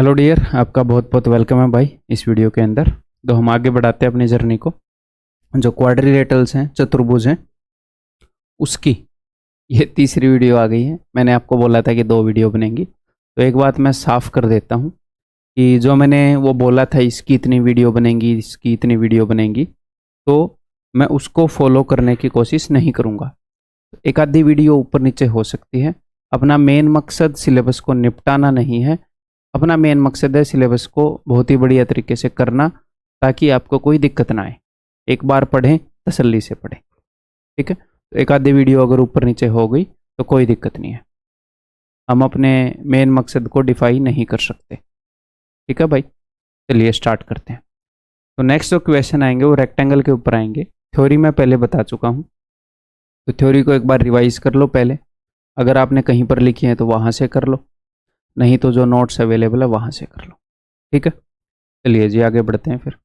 Hello dear, आपका बहुत बहुत वेलकम है भाई इस वीडियो के अंदर। तो हम आगे बढ़ाते हैं अपनी जर्नी को। जो क्वाड्रिलेटरल्स हैं, चतुर्भुज हैं, उसकी ये तीसरी वीडियो आ गई है। मैंने आपको बोला था कि 2 वीडियो बनेंगी, तो एक बात मैं साफ कर देता हूँ कि जो मैंने वो बोला था इसकी इतनी वीडियो बनेंगी, इसकी इतनी वीडियो बनेंगी, तो मैं उसको फॉलो करने की कोशिश नहीं करूँगा। एक आधी वीडियो ऊपर नीचे हो सकती है। अपना मेन मकसद सिलेबस को निपटाना नहीं है, अपना मेन मकसद है सिलेबस को बहुत ही बढ़िया तरीके से करना, ताकि आपको कोई दिक्कत ना आए। एक बार पढ़ें, तसल्ली से पढ़ें, ठीक है। तो एक आधी वीडियो अगर ऊपर नीचे हो गई तो कोई दिक्कत नहीं है, हम अपने मेन मकसद को डिफाइन नहीं कर सकते, ठीक है भाई। चलिए स्टार्ट करते हैं। तो नेक्स्ट जो क्वेश्चन आएंगे वो रेक्टेंगल के ऊपर आएंगे। थ्योरी मैं पहले बता चुका हूँ, तो थ्योरी को एक बार रिवाइज कर लो पहले। अगर आपने कहीं पर लिखी है तो वहाँ से कर लो, नहीं तो जो नोट्स अवेलेबल है वहाँ से कर लो, ठीक है। चलिए जी आगे बढ़ते हैं फिर।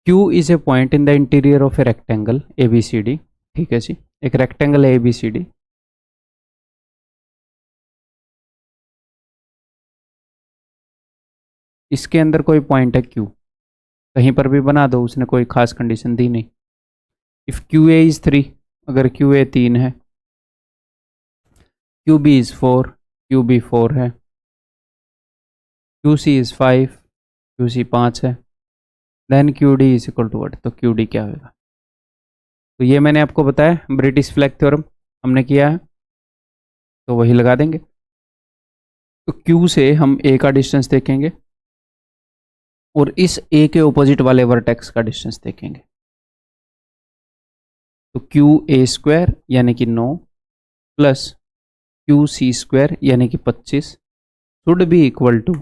Q is a point in the interior of a rectangle ABCD, ठीक है जी। एक रेक्टेंगल है ABCD, इसके अंदर कोई पॉइंट है Q। कहीं पर भी बना दो, उसने कोई खास कंडीशन दी नहीं। इफ QA इज 3, अगर QA 3 है, QB इज 4, QB 4 है, QC इज 5, QC 5 है, then QD is equal to what, तो QD क्या होगा। तो ये मैंने आपको बताया, ब्रिटिश फ्लैग थ्योरम हमने किया है, तो वही लगा देंगे। तो Q से हम A का डिस्टेंस देखेंगे और इस A के ऑपोजिट वाले वर्टेक्स का डिस्टेंस देखेंगे। तो QA² यानी कि 9 प्लस QC² यानी कि 25 should be equal to,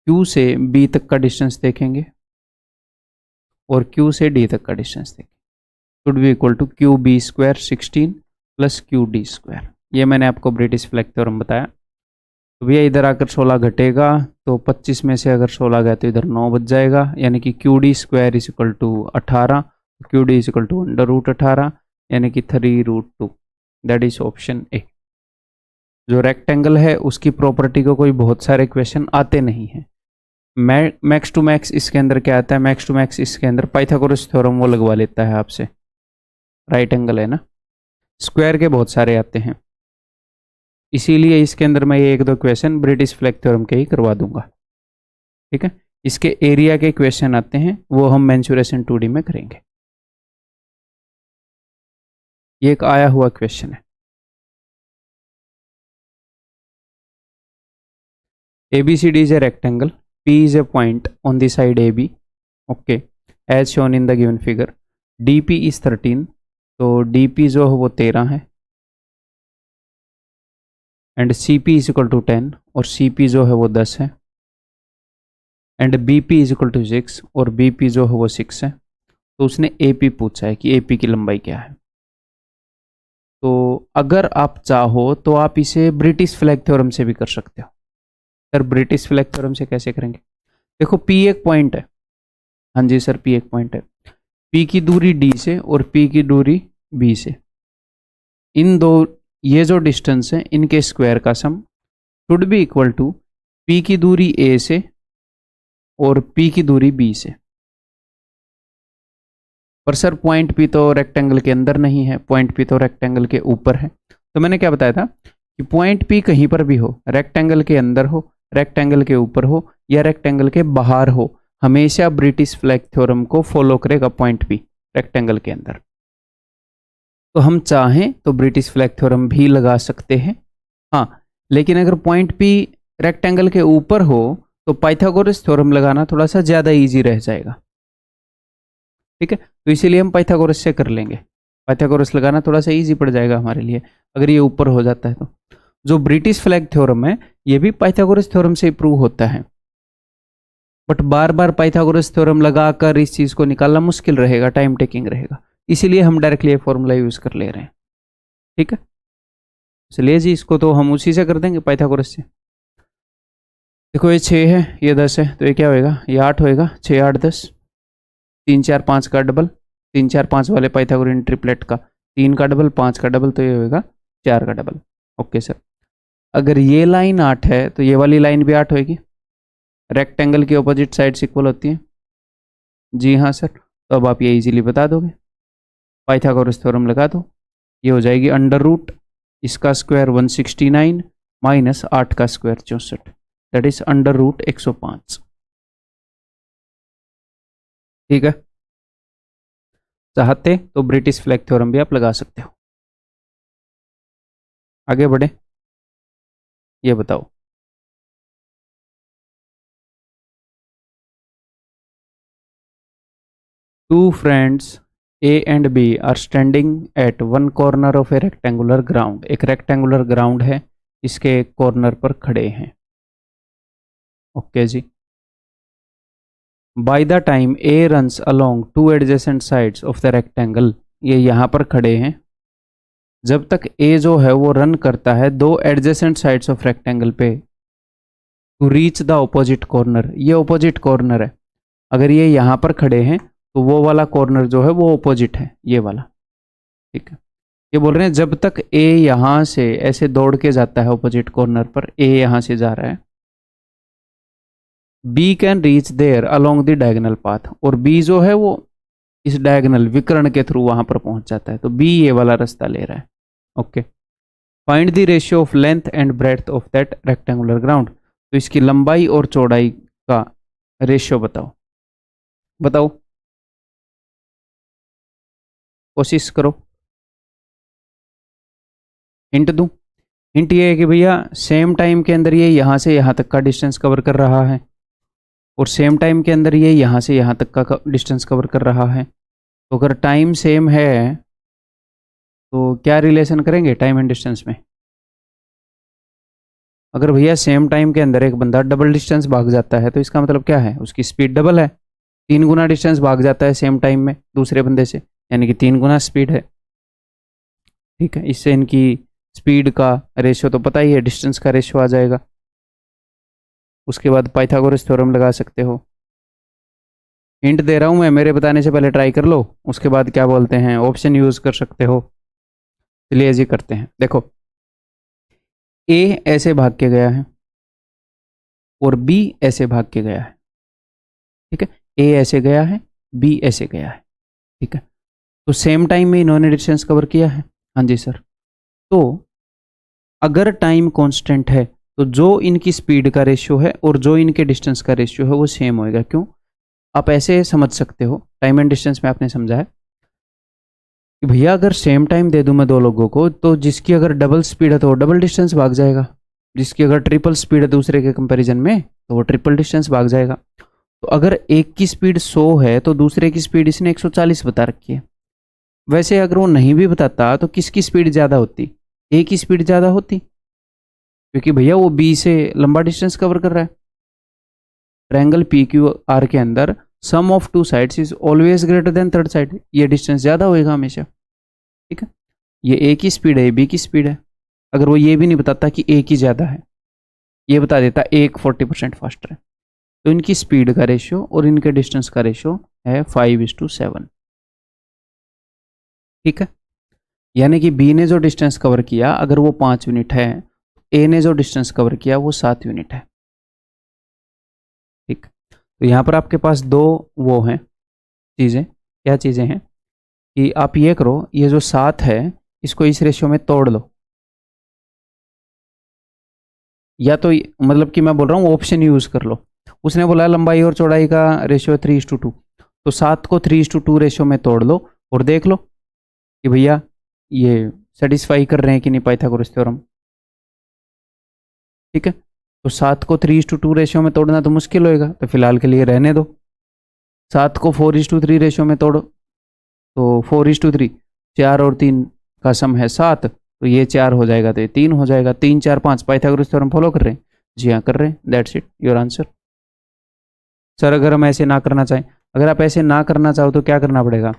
Q से B तक का डिस्टेंस देखेंगे और Q से D तक का डिस्टेंस देखेंगे, should be equal to QB² 16 plus QD²। ये मैंने आपको ब्रिटिश फ्लैग थ्योरम बताया। तो भैया इधर आकर 16 घटेगा, तो 25 में से अगर 16 गया तो इधर 9 बच जाएगा, यानी कि QD² is equal to 18, QD is equal to √18 यानी कि 3√2। That is option A. जो रेक्टेंगल है उसकी प्रॉपर्टी को कोई बहुत सारे क्वेश्चन आते नहीं हैं। मैक्स टू मैक्स इसके अंदर क्या आता है, मैक्स टू मैक्स इसके अंदर पाइथागोरस थ्योरम वो लगवा लेता है आपसे। राइट एंगल है ना, स्क्वायर के बहुत सारे आते हैं, इसीलिए इसके अंदर मैं ये 1-2 क्वेश्चन ब्रिटिश फ्लैग थ्योरम के ही करवा दूंगा, ठीक है। इसके एरिया के क्वेश्चन आते हैं, वो हम मेंसुरेशन 2D में करेंगे। ये एक आया हुआ क्वेश्चन है। ABCD is a rectangle, P is a point on the side AB, okay, as shown in the given figure. DP is 13, तो DP जो है वो 13 है, and CP is equal to 10 और CP जो है वो 10 है, and BP is equal to 6 और BP जो है वो 6 है। तो उसने AP पूछा है कि AP की लंबाई क्या है। तो अगर आप चाहो तो आप इसे ब्रिटिश फ्लैग थ्योरम से भी कर सकते हो। सर ब्रिटिश फ्लैग थ्योरम से कैसे करेंगे? देखो P एक पॉइंट है, हाँ जी सर P एक पॉइंट है, P की दूरी D से और P की दूरी B से, इन दो ये जो डिस्टेंस है इनके स्क्वायर का sum should be equal to P की दूरी A से और P की दूरी B से। पर सर पॉइंट P तो रेक्टेंगल के अंदर नहीं है, पॉइंट P तो रेक्टेंगल के ऊपर है। तो मैंने क्या बताया था कि पॉइंट P कहीं पर भी हो, रेक्टेंगल के अंदर हो, रेक्टेंगल के ऊपर हो या रेक्टेंगल के बाहर हो, हमेशा ब्रिटिश फ्लैग थ्योरम को फॉलो करेगा पॉइंट P रेक्टेंगल के अंदर। तो हम चाहें तो ब्रिटिश फ्लैग थ्योरम भी लगा सकते हैं, हाँ, लेकिन अगर पॉइंट P रेक्टेंगल के ऊपर हो तो पाइथागोरस थ्योरम लगाना थोड़ा सा ज़्यादा इजी रह जाएगा, ठीक है। तो इसीलिए हम पाइथागोरस से कर लेंगे, पाइथागोरस लगाना थोड़ा सा इजी पड़ जाएगा हमारे लिए अगर ये ऊपर हो जाता है। तो जो ब्रिटिश फ्लैग थ्योरम है ये भी पाइथागोरस थ्योरम से प्रूव होता है, but bar bar Pythagoras theorem लगाकर इस चीज़ को निकालना मुश्किल रहेगा, टाइम टेकिंग रहेगा, इसीलिए हम डायरेक्टली ये फॉर्मूला यूज कर ले रहे हैं, ठीक है। चलिए जी इसको तो हम उसी से कर देंगे पाइथागोरस से। देखो ये 6 है, ये 10 है, तो ये क्या होएगा, ये 8 होएगा, 6 8 10, 3 4 5 का डबल, 3 4 5 वाले पाइथागोरियन ट्रिपलेट का 3 का डबल, 5 का डबल, तो ये होएगा 4 का डबल। ओके सर, अगर ये लाइन 8 है तो ये वाली लाइन भी 8 होगी। रेक्टेंगल की ऑपोजिट साइड्स इक्वल होती है। जी हाँ सर, तो अब आप ये इजीली बता दोगे, पाइथागोरस थ्योरम लगा दो। ये हो जाएगी अंडर रूट इसका स्क्वायर 169 माइनस 8 का square 64, that is under root 105। ठीक है, चाहते तो ब्रिटिश फ्लैग थ्योरम भी आप लगा सकते हो। आगे बढ़े, ये बताओ। Two friends A and B are standing at one corner of a rectangular ground. एक rectangular ground है, इसके एक कॉर्नर पर खड़े हैं। ओके जी। By the time A runs along two adjacent sides of the rectangle, ये यहाँ पर खड़े हैं। जब तक A जो है वो रन करता है दो एडजेसेंट साइड्स ऑफ रेक्टेंगल पे, to reach the opposite corner, ये ऑपोजिट कॉर्नर है। अगर ये यहाँ पर खड़े हैं तो वो वाला कॉर्नर जो है वो ऑपोजिट है, ये वाला। ठीक है, ये बोल रहे हैं जब तक ए यहां से ऐसे दौड़ के जाता है ऑपोजिट कॉर्नर पर, ए यहां से जा रहा है, B can reach there along the diagonal path, और बी जो है वो इस डायगोनल विकर्ण के थ्रू वहां पर पहुंच जाता है, तो बी ये वाला रास्ता ले रहा है। Okay, find the ratio of length and breadth of that rectangular ground, तो इसकी लंबाई और चौड़ाई का रेशियो बताओ। बताओ, कोशिश करो। हिंट दूं? हिंट ये है कि भैया सेम टाइम के अंदर ये यहाँ से यहाँ तक का डिस्टेंस कवर कर रहा है, और सेम टाइम के अंदर ये यहाँ से यहाँ तक का डिस्टेंस कवर कर रहा है। तो अगर टाइम सेम है तो क्या रिलेशन करेंगे टाइम एंड डिस्टेंस में? अगर भैया सेम टाइम के अंदर एक बंदा डबल डिस्टेंस भाग जाता है तो इसका मतलब क्या है, उसकी स्पीड डबल है। 3 गुना डिस्टेंस भाग जाता है सेम टाइम में दूसरे बंदे से, यानी कि 3 गुना स्पीड है। ठीक है, इससे इनकी स्पीड का रेशियो तो पता ही है, डिस्टेंस का रेशियो आ जाएगा। उसके बाद पाइथागोरस थ्योरम लगा सकते हो। हिंट दे रहा हूं मैं, मेरे बताने से पहले ट्राई कर लो, उसके बाद क्या बोलते हैं ऑप्शन यूज कर सकते हो। चलिए ऐसे करते हैं, देखो ए ऐसे भाग के गया है और बी ऐसे भाग के गया है। ठीक है, ए ऐसे गया है, बी ऐसे गया है। ठीक है, तो सेम टाइम में इन्होंने डिस्टेंस कवर किया है। हाँ जी सर। तो अगर टाइम कांस्टेंट है तो जो इनकी स्पीड का रेशियो है और जो इनके डिस्टेंस का रेशियो है वो सेम होएगा। क्यों? आप ऐसे समझ सकते हो, टाइम एंड डिस्टेंस में आपने समझा है कि भैया अगर सेम टाइम दे दूं मैं दो लोगों को, तो जिसकी अगर डबल स्पीड है तो वो डबल डिस्टेंस भाग जाएगा, जिसकी अगर ट्रिपल स्पीड है दूसरे के कंपैरिजन में तो वो ट्रिपल डिस्टेंस भाग जाएगा। तो अगर एक की स्पीड 100 है तो दूसरे की स्पीड इसने 140 बता रखी है। वैसे अगर वो नहीं भी बताता तो किसकी स्पीड ज़्यादा होती? ए की स्पीड ज़्यादा होती, क्योंकि भैया वो बी से लंबा डिस्टेंस कवर कर रहा है। ट्रायंगल पी क्यू आर के अंदर sum of two sides is always greater than third side, ये डिस्टेंस ज़्यादा होएगा हमेशा। ठीक है, ये ए की स्पीड है, बी की स्पीड है। अगर वो ये भी नहीं बताता कि ए की ज़्यादा है, ये बता देता एक 40% फास्टर है, तो इनकी स्पीड का रेशियो और इनके डिस्टेंस का रेशियो है 5:7। ठीक है, यानी कि बी ने जो डिस्टेंस कवर किया अगर वो 5 यूनिट है, ए ने जो डिस्टेंस कवर किया वो 7 यूनिट है। ठीक, तो यहाँ पर आपके पास दो वो हैं चीज़ें। क्या चीज़ें हैं कि आप ये करो, ये जो 7 है इसको इस रेशियो में तोड़ लो, या तो मतलब कि मैं बोल रहा हूँ ऑप्शन यूज़ कर लो। उसने बोला लंबाई और चौड़ाई का रेशियो 3:2, तो 7 को 3:2 रेशियो में तोड़ लो और देख लो कि भैया ये सेटिस्फाई कर रहे हैं कि नहीं पाइथागोरस थ्योरम। ठीक है, तो 7 को 3:2 रेशियो में तोड़ना तो मुश्किल होएगा, तो फिलहाल के लिए रहने दो। 7 को 4:3 रेशियो में तोड़ो, तो 4:3, 4 और 3 का सम है 7, तो ये 4 हो जाएगा तो ये 3 हो जाएगा। 3 4 5 पाइथागोरस थ्योरम फॉलो कर रहे हैं? जी हाँ कर रहे हैं, that's it your answer. Sir अगर हम ऐसे ना करना चाहें, अगर आप ऐसे ना करना चाहो तो क्या करना पड़ेगा?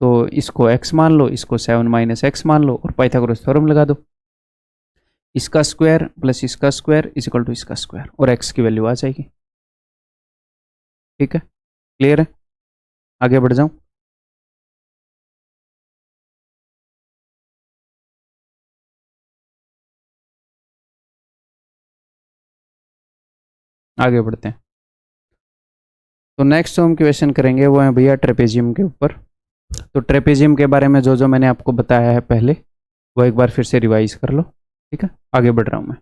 तो इसको x मान लो, इसको 7 - x मान लो और पाइथागोरस थ्योरम लगा दो। इसका स्क्वायर प्लस इसका स्क्वायर इज इक्वल टू इसका स्क्वायर, और x की वैल्यू आ जाएगी। ठीक है, क्लियर है? आगे बढ़ जाऊं? आगे बढ़ते हैं। तो नेक्स्ट जो हम क्वेश्चन करेंगे वो है भैया ट्रेपेजियम के ऊपर। तो ट्रेपेजियम के बारे में जो जो मैंने आपको बताया है पहले, वो एक बार फिर से रिवाइज कर लो। ठीक है, आगे बढ़ रहा हूँ मैं।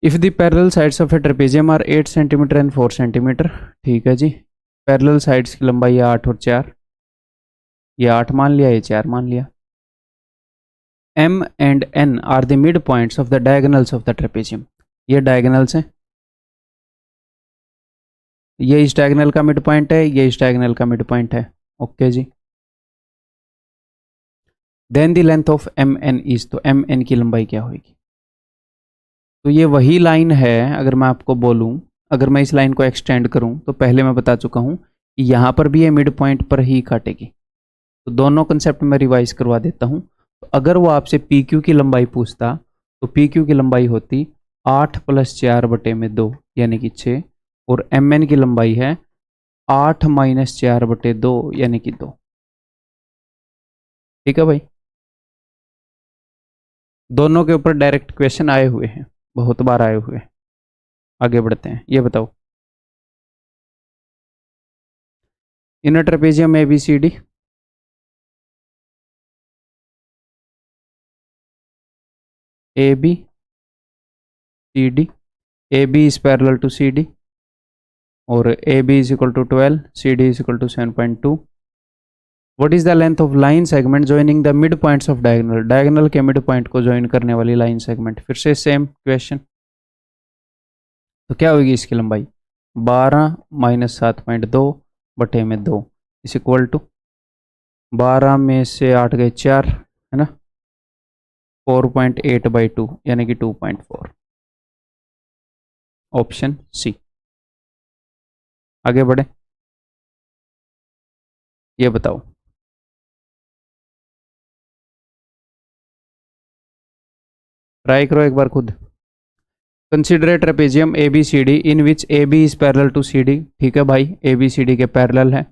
If the parallel sides of a trapezium are 8 centimetre and 4 centimetre. ठीक है जी, पैरेलल साइड्स की लंबाई है 8 और 4। ये 8 मान लिया, ये 4 मान लिया। M and N are the mid points of the diagonals of the trapezium. ये डायगोनल्स हैं, ये इस डायगोनल का मिड पॉइंट है, ये इस डायगोनल का मिड पॉइंट है। ओके जी। Then the length of M N is, तो एम एन की लंबाई क्या होगी? तो ये वही लाइन है, अगर मैं आपको बोलूं, अगर मैं इस लाइन को एक्सटेंड करूं तो पहले मैं बता चुका हूं कि यहाँ पर भी ये मिड पॉइंट पर ही काटेगी। तो दोनों कंसेप्ट में रिवाइज करवा देता हूं। तो अगर वो आपसे पी क्यू की लंबाई पूछता तो पी क्यू की लंबाई होती 8 + 4/2 यानी कि 6, और एम एन की लंबाई है 8 - 4/2 यानी कि 2। ठीक है भाई, दोनों के ऊपर डायरेक्ट क्वेश्चन आए हुए हैं, बहुत बार आए हुए हैं। आगे बढ़ते हैं, ये बताओ in trapezium A B C D, A B C D, A B is parallel to C D, और A B is equal to 12, C D is equal to 7.2। What is the length of line segment joining the mid points of diagonal? Diagonal के mid point को join करने वाली line segment. फिर से same question, तो क्या होगी इसकी लंबाई? 12 - 7.2/2 इज इक्वल टू 12 में से 8 गए 4, है ना, 4.8/2 यानी कि 2.4। Option C. आगे बढ़े, ये बताओ ट्राई करो एक बार खुद। Consider a trapezium A B C D in which A B is parallel to C D. ठीक है भाई, ए बी सी डी के पैरेलल है।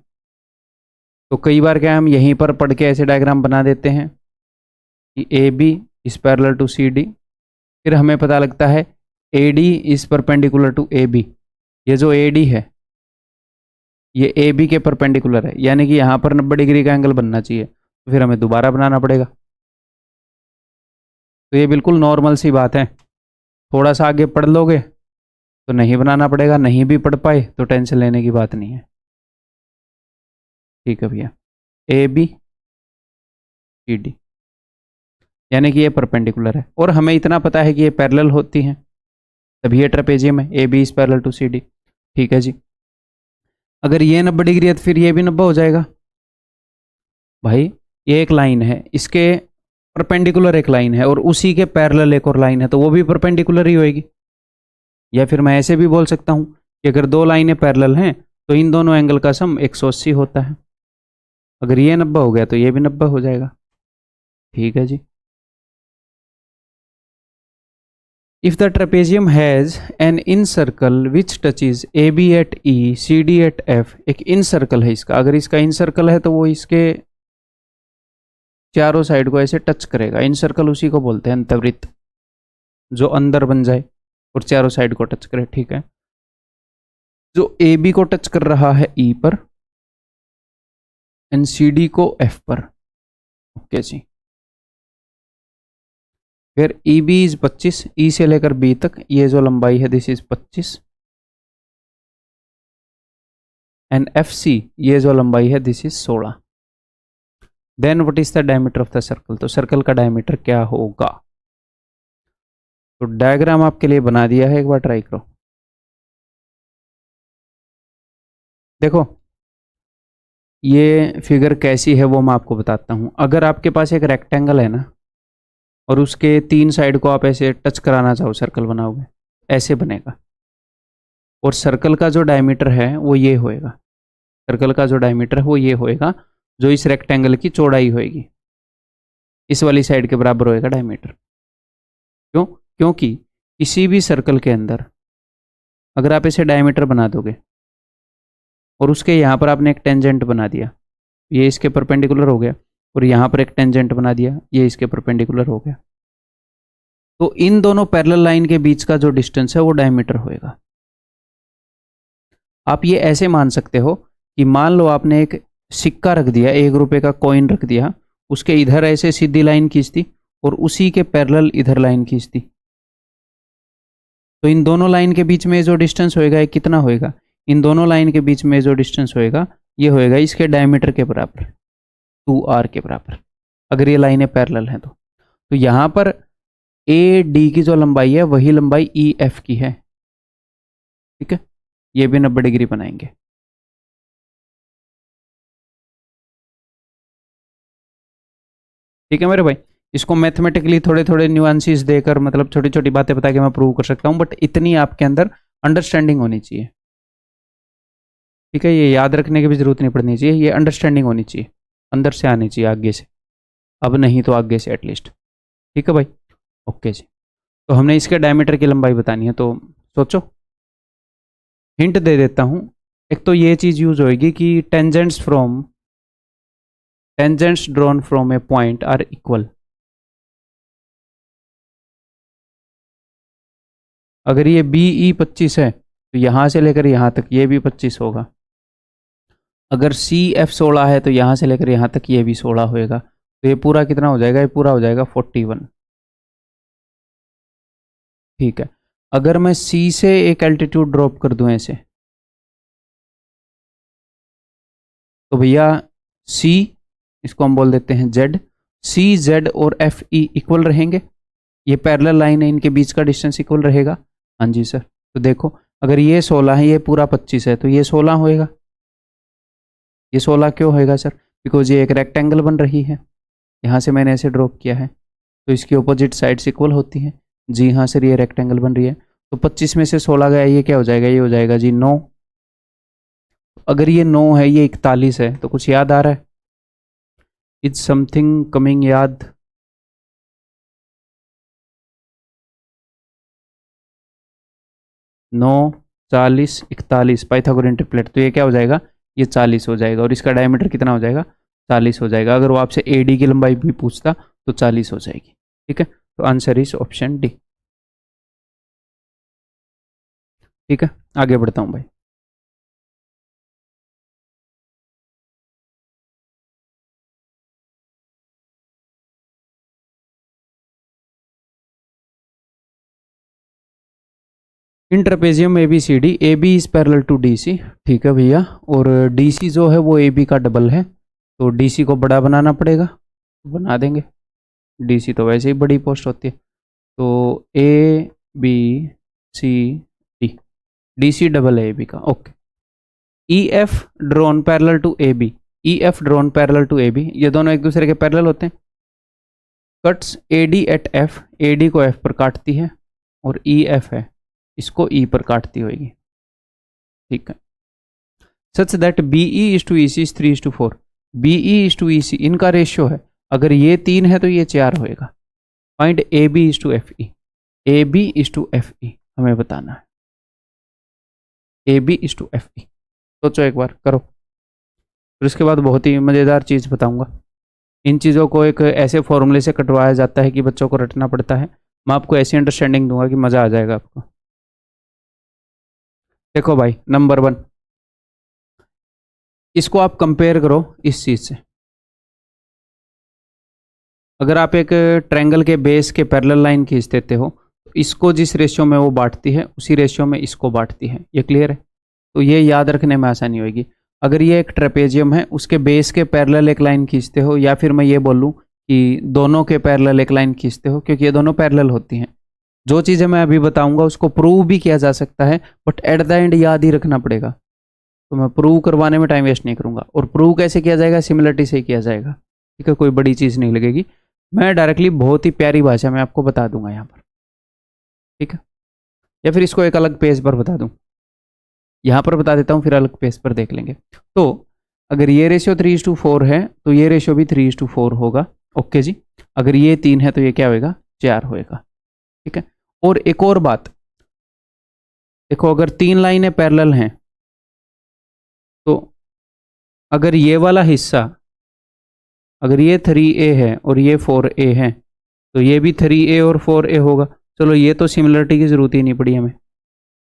तो कई बार क्या हम यहीं पर पढ़ के ऐसे डायग्राम बना देते हैं कि A B is parallel to C D, फिर हमें पता लगता है A D is perpendicular to A B. ये जो ए डी है ये ए बी के परपेंडिकुलर है, यानी कि यहाँ पर 90 डिग्री का एंगल बनना चाहिए, तो फिर हमें दोबारा बनाना पड़ेगा। तो ये बिल्कुल नॉर्मल सी बात है, थोड़ा सा आगे पढ़ लोगे तो नहीं बनाना पड़ेगा, नहीं भी पढ़ पाए तो टेंशन लेने की बात नहीं है। ठीक है भैया, ए बी सी डी यानी कि ये परपेंडिकुलर है, और हमें इतना पता है कि ये पैरेलल होती हैं, तभी ये ट्रेपेजियम है, A B is parallel to C D. ठीक है जी, अगर ये 90 डिग्री है तो फिर ये भी 90 हो जाएगा। भाई ये एक लाइन है, इसके परपेंडिकुलर एक लाइन है, और उसी के पैरेलल एक और लाइन है, तो वो भी परपेंडिकुलर ही होएगी। या फिर मैं ऐसे भी बोल सकता हूँ कि अगर दो लाइनें पैरेलल हैं तो इन दोनों एंगल का सम 180 होता है। अगर ये 90 हो गया तो ये भी 90 हो जाएगा। ठीक है जी। If the trapezium has an incircle which touches A B at E C D at F, एक इन सर्कल है इसका, अगर इसका इन सर्कल है तो वो इसके चारों साइड को ऐसे टच करेगा। इन सर्कल उसी को बोलते हैं अंतवृत्त, जो अंदर बन जाए और चारों साइड को टच करे। ठीक है, जो ए बी को टच कर रहा है ई पर, एंड सी डी को एफ पर। ओके जी, फिर ई बी इज 25, ई से लेकर बी तक ये जो लंबाई है this is 25, and F C ये जो लंबाई है this is 16। Then what is the diameter of the circle? तो सर्कल का डायमीटर क्या होगा? तो डायग्राम आपके लिए बना दिया है, एक बार ट्राई करो। देखो ये फिगर कैसी है वो मैं आपको बताता हूँ। अगर आपके पास एक रेक्टेंगल है ना, और उसके 3 साइड को आप ऐसे टच कराना चाहो, सर्कल बनाओगे, ऐसे बनेगा, और सर्कल का जो डायमीटर है वो ये होएगा। सर्कल का जो डायमीटर है वो ये होएगा, जो इस रेक्टेंगल की चौड़ाई होएगी, इस वाली साइड के बराबर होएगा डायमीटर। क्यों? क्योंकि किसी भी सर्कल के अंदर अगर आप इसे डायमीटर बना दोगे और उसके यहाँ पर आपने एक टेंजेंट बना दिया, ये इसके परपेंडिकुलर हो गया, और यहाँ पर एक टेंजेंट बना दिया, ये इसके परपेंडिकुलर हो गया। तो इन दोनों पैरेलल लाइन के बीच का जो डिस्टेंस है वो डायमीटर होएगा। आप ये ऐसे मान सकते हो कि मान लो आपने एक सिक्का रख दिया, 1 रुपए का कॉइन रख दिया, उसके इधर ऐसे सीधी लाइन खींचती और उसी के पैरेलल इधर लाइन खींचती, तो इन दोनों लाइन के बीच में जो डिस्टेंस होएगा कितना होएगा? इन दोनों लाइन के बीच में जो डिस्टेंस होएगा ये होएगा इसके डायमीटर के बराबर, 2r के बराबर, अगर ये लाइनें पैरेलल हैं तो यहाँ पर ए डी की जो लंबाई है वही लंबाई ई एफ की है। ठीक है, ये भी 90 डिग्री बनाएंगे। ठीक है मेरे भाई, इसको मैथमेटिकली थोड़े थोड़े न्यूआंसेस देकर, मतलब छोटी छोटी बातें बता के मैं प्रूव कर सकता हूँ, बट इतनी आपके अंदर अंडरस्टैंडिंग होनी चाहिए। ठीक है, ये याद रखने की भी जरूरत नहीं पड़नी चाहिए, ये अंडरस्टैंडिंग होनी चाहिए, अंदर से आनी चाहिए, आगे से, अब नहीं तो आगे से एटलीस्ट। ठीक है भाई, ओके जी। तो हमने इसके डायमीटर की लंबाई बतानी है, तो सोचो, हिंट दे देता हूँ। एक तो ये चीज़ यूज होएगी कि tangents drawn from a point are equal. अगर ये बी ई 25 है तो यहाँ से लेकर यहाँ तक ये भी 25 होगा। अगर सी एफ 16 है तो यहाँ से लेकर यहाँ तक ये भी 16 होएगा। तो ये पूरा कितना हो जाएगा? ये पूरा हो जाएगा 41। ठीक है, अगर मैं सी से एक एल्टीट्यूड ड्रॉप कर दूं ऐसे, तो भैया सी, इसको हम बोल देते हैं जेड, सी जेड और एफ ई इक्वल रहेंगे। ये पैरेलल लाइन है, इनके बीच का डिस्टेंस इक्वल रहेगा। हाँ जी सर। तो देखो, अगर ये 16 है, ये पूरा 25 है, तो ये 16 होएगा। ये 16 क्यों होएगा सर? बिकॉज ये एक रेक्टेंगल बन रही है, यहाँ से मैंने ऐसे ड्रॉप किया है, तो इसकी अपोजिट साइड्स इक्वल होती हैं। जी हाँ सर, ये रेक्टेंगल बन रही है, तो 25 में से 16 गया, ये क्या हो जाएगा? ये हो जाएगा जी 9। अगर ये 9 है, ये 41 है, तो कुछ याद आ रहा है? इज समथिंग कमिंग याद? नौ, 40, 41, पाइथागोरियन ट्रिपलेट, तो ये क्या हो जाएगा? ये 40 हो जाएगा, और इसका डायमीटर कितना हो जाएगा? 40 हो जाएगा। अगर वो आपसे ए डी की लंबाई भी पूछता तो 40 हो जाएगी। ठीक है, तो आंसर इज ऑप्शन डी। ठीक है, आगे बढ़ता हूँ भाई। In trapezium A B is parallel to D C. ठीक है भैया, और डी सी जो है वो ए बी का डबल है, तो डी सी को बड़ा बनाना पड़ेगा, बना देंगे। डी सी तो वैसे ही बड़ी पोस्ट होती है, तो A B C D, D C double है ए बी का। Okay, E F drawn parallel to A B, E F drawn parallel to A B, ये दोनों एक दूसरे के पैरेलल होते हैं। Cuts A D at F, A D को एफ पर काटती है, और ई एफ है, इसको ई पर काटती होगी। ठीक है, such that B E is to E C is 3:4, B E is to E C इनका रेशियो है, अगर ये 3 है तो ये 4 होएगा। Find A B is to F E, A B is to F E हमें बताना है, A B is to F E. सोचो एक बार, करो, फिर उसके बाद बहुत ही मज़ेदार चीज़ बताऊंगा। इन चीज़ों को एक ऐसे फॉर्मूले से कटवाया जाता है कि बच्चों को रटना पड़ता है। मैं आपको ऐसी अंडरस्टैंडिंग दूंगा कि मज़ा आ जाएगा आपको। देखो भाई, नंबर 1, इसको आप कंपेयर करो इस चीज़ से। अगर आप एक ट्रायंगल के बेस के पैरेलल लाइन खींच देते हो, तो इसको जिस रेशियो में वो बांटती है उसी रेशियो में इसको बांटती है। ये क्लियर है? तो ये याद रखने में आसानी होगी। अगर ये एक ट्रेपेजियम है, उसके बेस के पैरेलल एक लाइन खींचते हो, या फिर मैं ये बोलूँ कि दोनों के पैरेलल एक लाइन खींचते हो, क्योंकि ये दोनों पैरेलल होती हैं। जो चीज़ें मैं अभी बताऊंगा उसको प्रूव भी किया जा सकता है, बट एट द एंड याद ही रखना पड़ेगा। तो मैं प्रूव करवाने में टाइम वेस्ट नहीं करूंगा। और प्रूव कैसे किया जाएगा? सिमिलरिटी से ही किया जाएगा। ठीक है, कोई बड़ी चीज़ नहीं लगेगी, मैं डायरेक्टली बहुत ही प्यारी भाषा में आपको बता दूंगा यहाँ पर। ठीक है, या फिर इसको एक अलग पेज पर बता दूं, यहाँ पर बता देता हूँ, फिर अलग पेज पर देख लेंगे। तो अगर ये रेशियो 3:4 है तो ये रेशियो भी 3:4 होगा। ओके जी, अगर ये 3 है तो ये क्या होएगा? 4 होएगा। ठीक है, और एक और बात देखो, अगर 3 लाइनें पैरेलल हैं, तो अगर ये वाला हिस्सा अगर ये 3a है और ये 4a है तो ये भी 3a और 4a होगा। चलो ये तो सिमिलरिटी की जरूरत ही नहीं पड़ी हमें,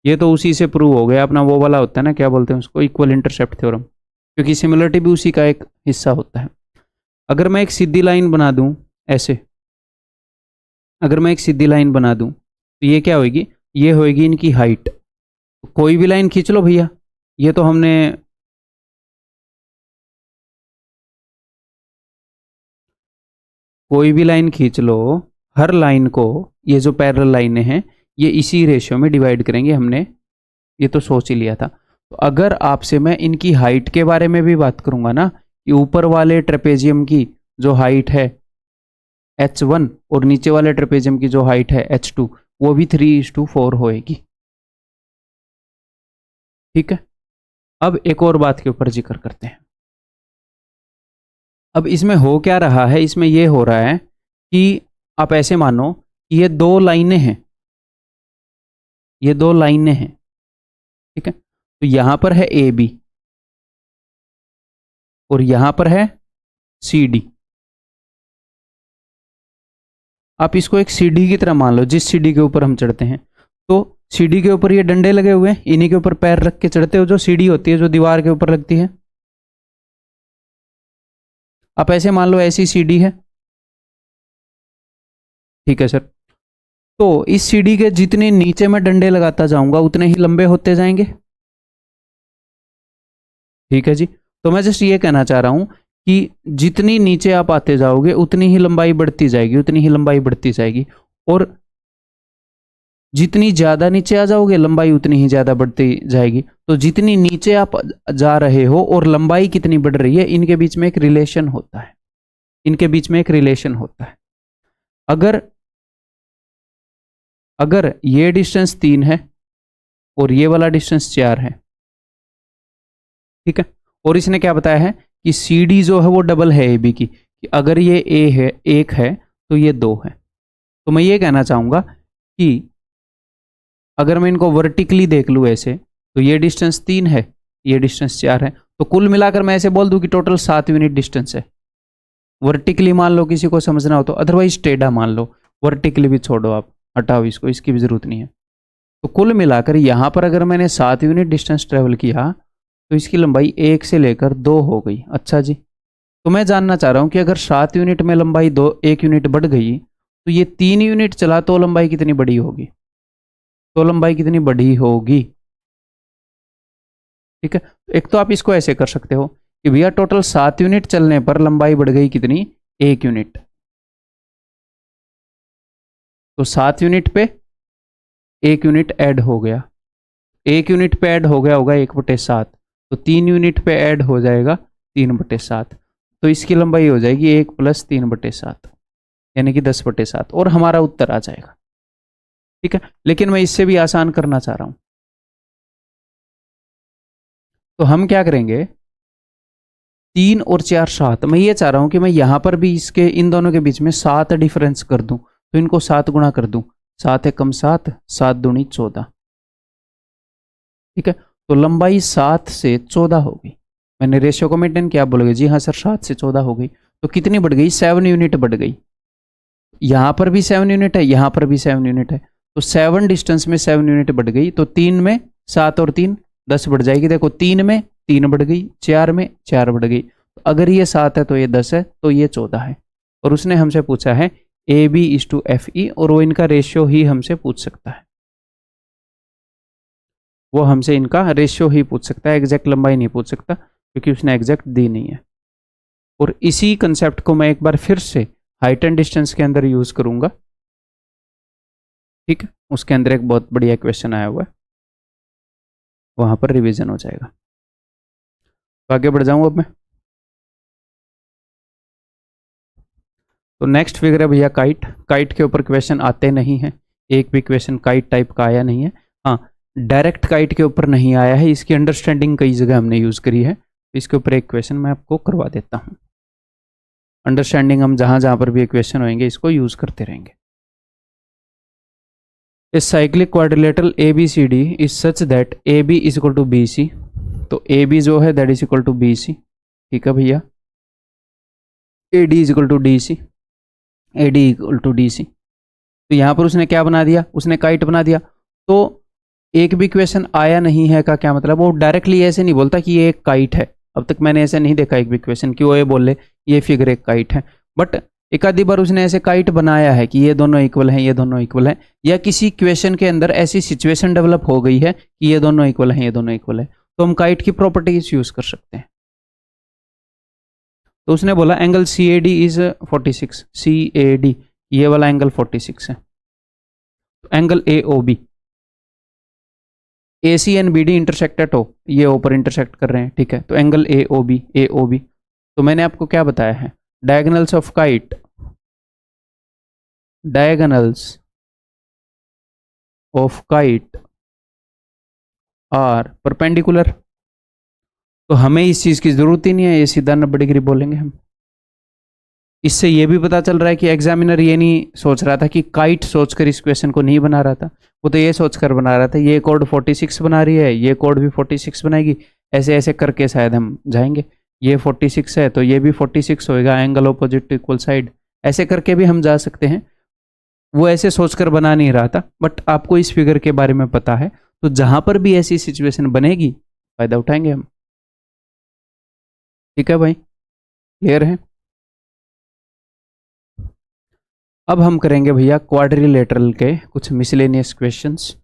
ये तो उसी से प्रूव हो गया अपना, वो वाला होता है ना, क्या बोलते हैं उसको, इक्वल इंटरसेप्ट थ्योरम, क्योंकि सिमिलरिटी भी उसी का एक हिस्सा होता है। अगर मैं एक सीधी लाइन बना दूं ऐसे, अगर मैं एक सीधी लाइन बना दूं तो ये क्या होगी, ये होगी इनकी हाइट। कोई भी लाइन खींच लो भैया, ये तो हमने कोई भी लाइन खींच लो, हर लाइन को ये जो पैरेलल लाइनें हैं ये इसी रेशियो में डिवाइड करेंगे, हमने ये तो सोच ही लिया था। तो अगर आपसे मैं इनकी हाइट के बारे में भी बात करूंगा ना, कि ऊपर वाले ट्रेपेजियम की जो हाइट है h1 और नीचे वाले ट्रेपेजियम की जो हाइट है h2, वो भी 3:4 होएगी। ठीक है, अब एक और बात के ऊपर जिक्र करते हैं। अब इसमें हो क्या रहा है, इसमें ये हो रहा है कि आप ऐसे मानो कि ये दो लाइनें हैं, ये दो लाइनें हैं, ठीक है। तो यहां पर है ए बी और यहां पर है सी डी। आप इसको एक सीढ़ी की तरह मान लो, जिस सीढ़ी के ऊपर हम चढ़ते हैं, तो सीढ़ी के ऊपर ये डंडे लगे हुए हैं, इन्हीं के ऊपर पैर रख के चढ़ते हो, जो सीढ़ी होती है जो दीवार के ऊपर लगती है। आप ऐसे मान लो ऐसी सीढ़ी है, ठीक है सर। तो इस सीढ़ी के जितने नीचे मैं डंडे लगाता जाऊंगा उतने ही लंबे होते जाएंगे, ठीक है जी। तो मैं जस्ट ये कहना चाह रहा हूं कि जितनी नीचे आप आते जाओगे उतनी ही लंबाई बढ़ती जाएगी, उतनी ही लंबाई बढ़ती जाएगी, और जितनी ज्यादा नीचे आ जाओगे लंबाई उतनी ही ज्यादा बढ़ती जाएगी। तो जितनी नीचे आप जा रहे हो और लंबाई कितनी बढ़ रही है, इनके बीच में एक रिलेशन होता है, इनके बीच में एक रिलेशन होता है। अगर अगर ये डिस्टेंस 3 है और ये वाला डिस्टेंस 4 है, ठीक है, और इसने क्या बताया है कि सी डी जो है वो डबल है ए बी की, कि अगर ये ए है 1 है तो ये 2 है। तो मैं ये कहना चाहूंगा कि अगर मैं इनको वर्टिकली देख लूँ ऐसे, तो ये डिस्टेंस 3 है, ये डिस्टेंस 4 है, तो कुल मिलाकर मैं ऐसे बोल दूं कि टोटल 7 यूनिट डिस्टेंस है। वर्टिकली मान लो किसी को समझना हो तो, अदरवाइज टेढ़ा मान लो, वर्टिकली भी छोड़ो, आप हटाओ इसको, इसकी भी जरूरत नहीं है। तो कुल मिलाकर यहां पर अगर मैंने 7 यूनिट डिस्टेंस ट्रेवल किया तो इसकी लंबाई 1 से लेकर 2 हो गई। अच्छा जी, तो मैं जानना चाह रहा हूं कि अगर 7 यूनिट में लंबाई 1 यूनिट बढ़ गई तो ये 3 यूनिट चला तो लंबाई कितनी बड़ी होगी, तो लंबाई कितनी बड़ी होगी, ठीक है। एक तो आप इसको ऐसे कर सकते हो कि भैया टोटल 7 यूनिट चलने पर लंबाई बढ़ गई कितनी, 1 यूनिट। तो 7 यूनिट पे 1 यूनिट ऐड हो गया, 1 यूनिट पे ऐड हो गया होगा 1/7, तो 3 यूनिट पे ऐड हो जाएगा 3/7, तो इसकी लंबाई हो जाएगी 1 + 3/7, यानी कि 10/7, और हमारा उत्तर आ जाएगा, ठीक है। लेकिन मैं इससे भी आसान करना चाह रहा हूं, तो हम क्या करेंगे, 3 और 4 7, मैं ये चाह रहा हूं कि मैं यहां पर भी इसके इन दोनों के बीच में 7 डिफरेंस कर दूं, तो इनको 7 गुणा कर दूं, 7 एकम 7, 7 दूनी 14, ठीक है। तो लंबाई 7 से 14 हो गई। मैंने रेशियो को मेंटेन किया, आप बोलोगे जी हाँ सर 7 से 14 हो गई, तो कितनी बढ़ गई, 7 यूनिट बढ़ गई। यहां पर भी 7 यूनिट है, यहां पर भी 7 यूनिट है, तो 7 डिस्टेंस में 7 यूनिट बढ़ गई। तो 3 में 7 और 3 10 बढ़ जाएगी। देखो 3 में 3 बढ़ गई, 4 में 4 बढ़ गई। तो अगर ये 7 है तो ये 10 है, तो ये 14 है। और उसने हमसे पूछा है AB/FE, और वो इनका रेशियो ही हमसे पूछ सकता है, वो हमसे इनका रेशियो ही पूछ सकता है, एग्जैक्ट लंबाई नहीं पूछ सकता, क्योंकि उसने एग्जैक्ट दी नहीं है। और इसी कंसेप्ट को मैं एक बार फिर से हाइट एंड डिस्टेंस के अंदर यूज करूंगा, ठीक है। उसके अंदर एक बहुत बढ़िया क्वेश्चन आया हुआ है, वहां पर रिवीजन हो जाएगा। तो आगे बढ़ जाऊं अब मैं, तो नेक्स्ट फिगर है भैया काइट। काइट के ऊपर क्वेश्चन आते नहीं हैं, एक भी क्वेश्चन काइट टाइप का आया नहीं है। हाँ, डायरेक्ट काइट के ऊपर नहीं आया है, इसकी अंडरस्टैंडिंग कई जगह हमने यूज करी है। इसके ऊपर एक क्वेश्चन मैं आपको करवा देता हूं। अंडरस्टैंडिंग हम जहां जहां पर भी क्वेश्चन होंगे इसको यूज करते रहेंगे। A cyclic quadrilateral ABCD is such that AB = BC। तो AB जो है that is equal to BC, ठीक है भैया। A D is equal to D C, A D equal to D C. तो यहाँ पर उसने क्या बना दिया, उसने काइट बना दिया। तो एक भी क्वेश्चन आया नहीं है का क्या मतलब, वो डायरेक्टली ऐसे नहीं बोलता कि ये एक काइट है। अब तक मैंने ऐसे नहीं देखा एक भी क्वेश्चन कि वो ये बोले ये फिगर एक काइट है, बट एक आधी बार उसने ऐसे काइट बनाया है कि ये दोनों इक्वल हैं, ये दोनों इक्वल हैं, या किसी क्वेश्चन के अंदर ऐसी सिचुएशन डेवलप हो गई है कि ये दोनों इक्वल हैं, ये दोनों इक्वल है, तो हम काइट की प्रॉपर्टीज यूज कर सकते हैं। तो उसने बोला angle C A D is 46, C A D ये वाला एंगल 46 है। तो angle A O B, A C and B D intersect at O, ये ओ पर इंटरसेक्ट कर रहे हैं, ठीक है। तो angle A O B, A O B, तो मैंने आपको क्या बताया है, diagonals of kite, diagonals of kite are perpendicular. तो हमें इस चीज की जरूरत ही नहीं है, ये सीधा 90 डिग्री बोलेंगे हम। इससे ये भी पता चल रहा है कि एग्जामिनर ये नहीं सोच रहा था कि काइट सोचकर इस क्वेश्चन को नहीं बना रहा था, वो तो ये सोचकर बना रहा था ये कोड 46 बना रही है, ये कोड भी 46 बनाएगी, ऐसे ऐसे करके शायद हम जाएंगे। ये 46 है तो ये भी 46 होएगा, एंगल ऑपोजिट इक्वल साइड, ऐसे करके भी हम जा सकते हैं। वो ऐसे सोचकर बना नहीं रहा था, बट आपको इस फिगर के बारे में पता है, तो जहां पर भी ऐसी सिचुएशन बनेगी फायदा उठाएंगे हम। ठीक है भाई, क्लियर है। अब हम करेंगे भैया क्वाड्रिलेटरल के कुछ मिसलेनियस क्वेश्चंस।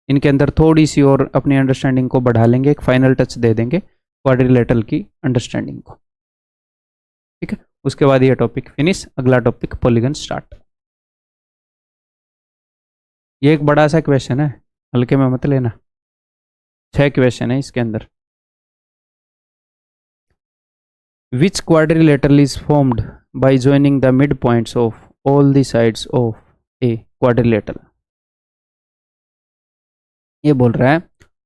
इनके अंदर थोड़ी सी और अपनी अंडरस्टैंडिंग को बढ़ा लेंगे, एक फाइनल टच दे देंगे क्वाड्रिलेटरल की अंडरस्टैंडिंग को, ठीक है। उसके बाद ये टॉपिक फिनिश, अगला टॉपिक पॉलीगन स्टार्ट। ये एक बड़ा सा क्वेश्चन है, हल्के में मत लेना, 6 क्वेश्चन है इसके अंदर। Which quadrilateral is formed by joining the midpoints of all the sides of a quadrilateral? ये बोल रहा है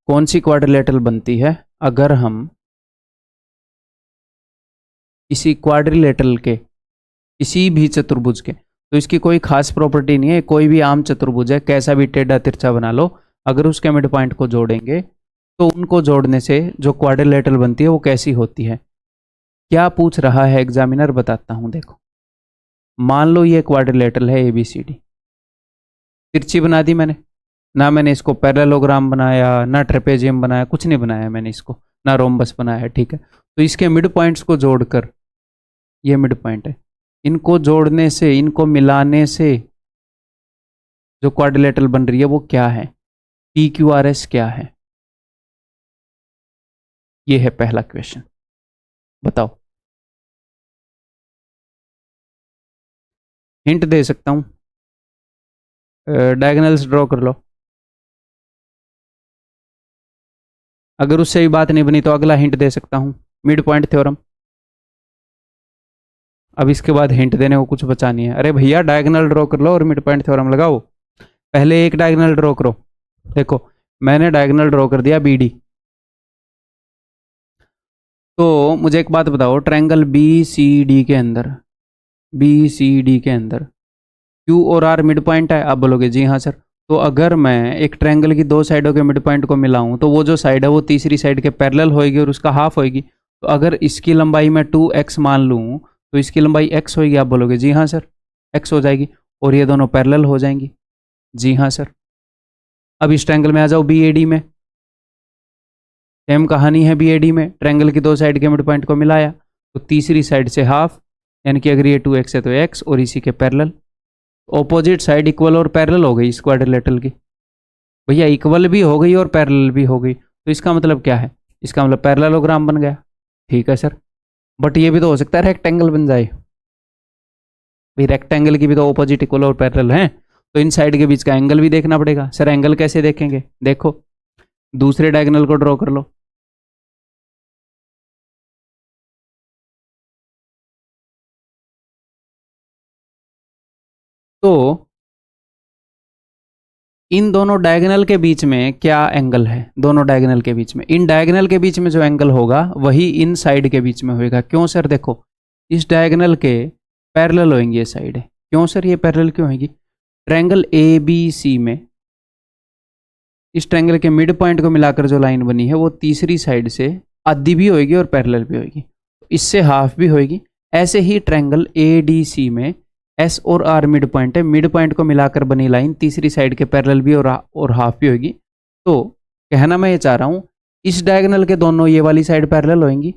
कौन सी क्वाड्रिलेटरल बनती है अगर हम किसी क्वाड्रिलेटरल के किसी भी चतुर्भुज के, तो इसकी कोई खास प्रॉपर्टी नहीं है, कोई भी आम चतुर्भुज है, कैसा भी टेढ़ा तिरछा बना लो, अगर उसके मिड पॉइंट को जोड़ेंगे तो उनको जोड़ने से जो क्वाड्रिलेटरल बनती है वो कैसी होती है। क्या पूछ रहा है एग्जामिनर, बताता हूं, देखो। मान लो ये क्वाड्रिलेटरल है ABCD, तिरछी बना दी मैंने, ना मैंने इसको पैरेललोग्राम बनाया, ना ट्रेपेजियम बनाया, कुछ नहीं बनाया मैंने इसको, ना रोम्बस बनाया, ठीक है। तो इसके मिड पॉइंट्स को जोड़कर, ये मिड पॉइंट है, इनको जोड़ने से, इनको मिलाने से जो क्वाड्रिलेटरल बन रही है वो क्या है, PQRS क्या है, ये है पहला क्वेश्चन। बताओ, हिंट दे सकता हूं, डायगोनल्स ड्रॉ कर लो। अगर उससे भी बात नहीं बनी तो अगला हिंट दे सकता हूं, मिड पॉइंट थ्योरम। अब इसके बाद हिंट देने को कुछ बचा नहीं है। अरे भैया डायगोनल ड्रॉ कर लो और मिड पॉइंट थ्योरम लगाओ। पहले एक डायगोनल ड्रॉ करो, देखो मैंने डायगोनल ड्रॉ कर दिया BD। तो मुझे एक बात बताओ, ट्रायंगल BCD के अंदर, BCD के अंदर Q और R मिड पॉइंट है? आप बोलोगे जी हाँ सर। तो अगर मैं एक ट्रायंगल की दो साइडों के मिड पॉइंट को मिलाऊं तो वो जो साइड है वो तीसरी साइड के पैरेलल होएगी और उसका हाफ होएगी। तो अगर इसकी लंबाई मैं 2x मान लूँ तो इसकी लंबाई x होएगी। आप बोलोगे जी हाँ सर, x हो जाएगी और ये दोनों पैरेलल हो जाएंगी। जी हाँ सर। अब इस ट्रायंगल में आ जाओ BAD में, सेम कहानी है। BAD में ट्रायंगल की दो साइड के मिड पॉइंट को मिलाया तो तीसरी साइड से हाफ, यानी कि अगर ये 2x है तो x और इसी के पैरेलल। ऑपोजिट साइड इक्वल और पैरेलल हो गई इस क्वाड्रिलेटरल की। भैया इक्वल भी हो गई और पैरेलल भी हो गई, तो इसका मतलब क्या है? इसका मतलब पैरेललोग्राम बन गया। ठीक है सर, बट ये भी तो हो सकता है रेक्टेंगल बन जाए। भाई रेक्टेंगल की भी तो ऑपोजिट इक्वल और पैरेलल हैं, तो इन साइड के बीच का एंगल भी देखना पड़ेगा। सर एंगल कैसे देखेंगे? देखो दूसरे डायगोनल को ड्रॉ कर लो। तो इन दोनों डायगोनल के बीच में क्या एंगल है? दोनों डायगोनल के बीच में, इन डायगोनल के बीच में जो एंगल होगा वही इन साइड के बीच में होएगा। क्यों सर? देखो इस डायगोनल के पैरेलल होंगी ये साइड है। क्यों सर ये पैरेलल क्यों होगी? ट्रायंगल ABC में इस ट्रायंगल के मिड पॉइंट को मिलाकर जो लाइन बनी है वो तीसरी साइड से आधी भी होएगी और पैरेलल भी होएगी। इससे हाफ भी होएगी, ऐसे ही ट्रायंगल ADC में S और R मिड पॉइंट है, मिड पॉइंट को मिलाकर बनी लाइन तीसरी साइड के पैरेलल भी और हाफ भी होगी। तो कहना मैं ये चाह रहा हूँ, इस डायगोनल के दोनों ये वाली साइड पैरेलल होंगी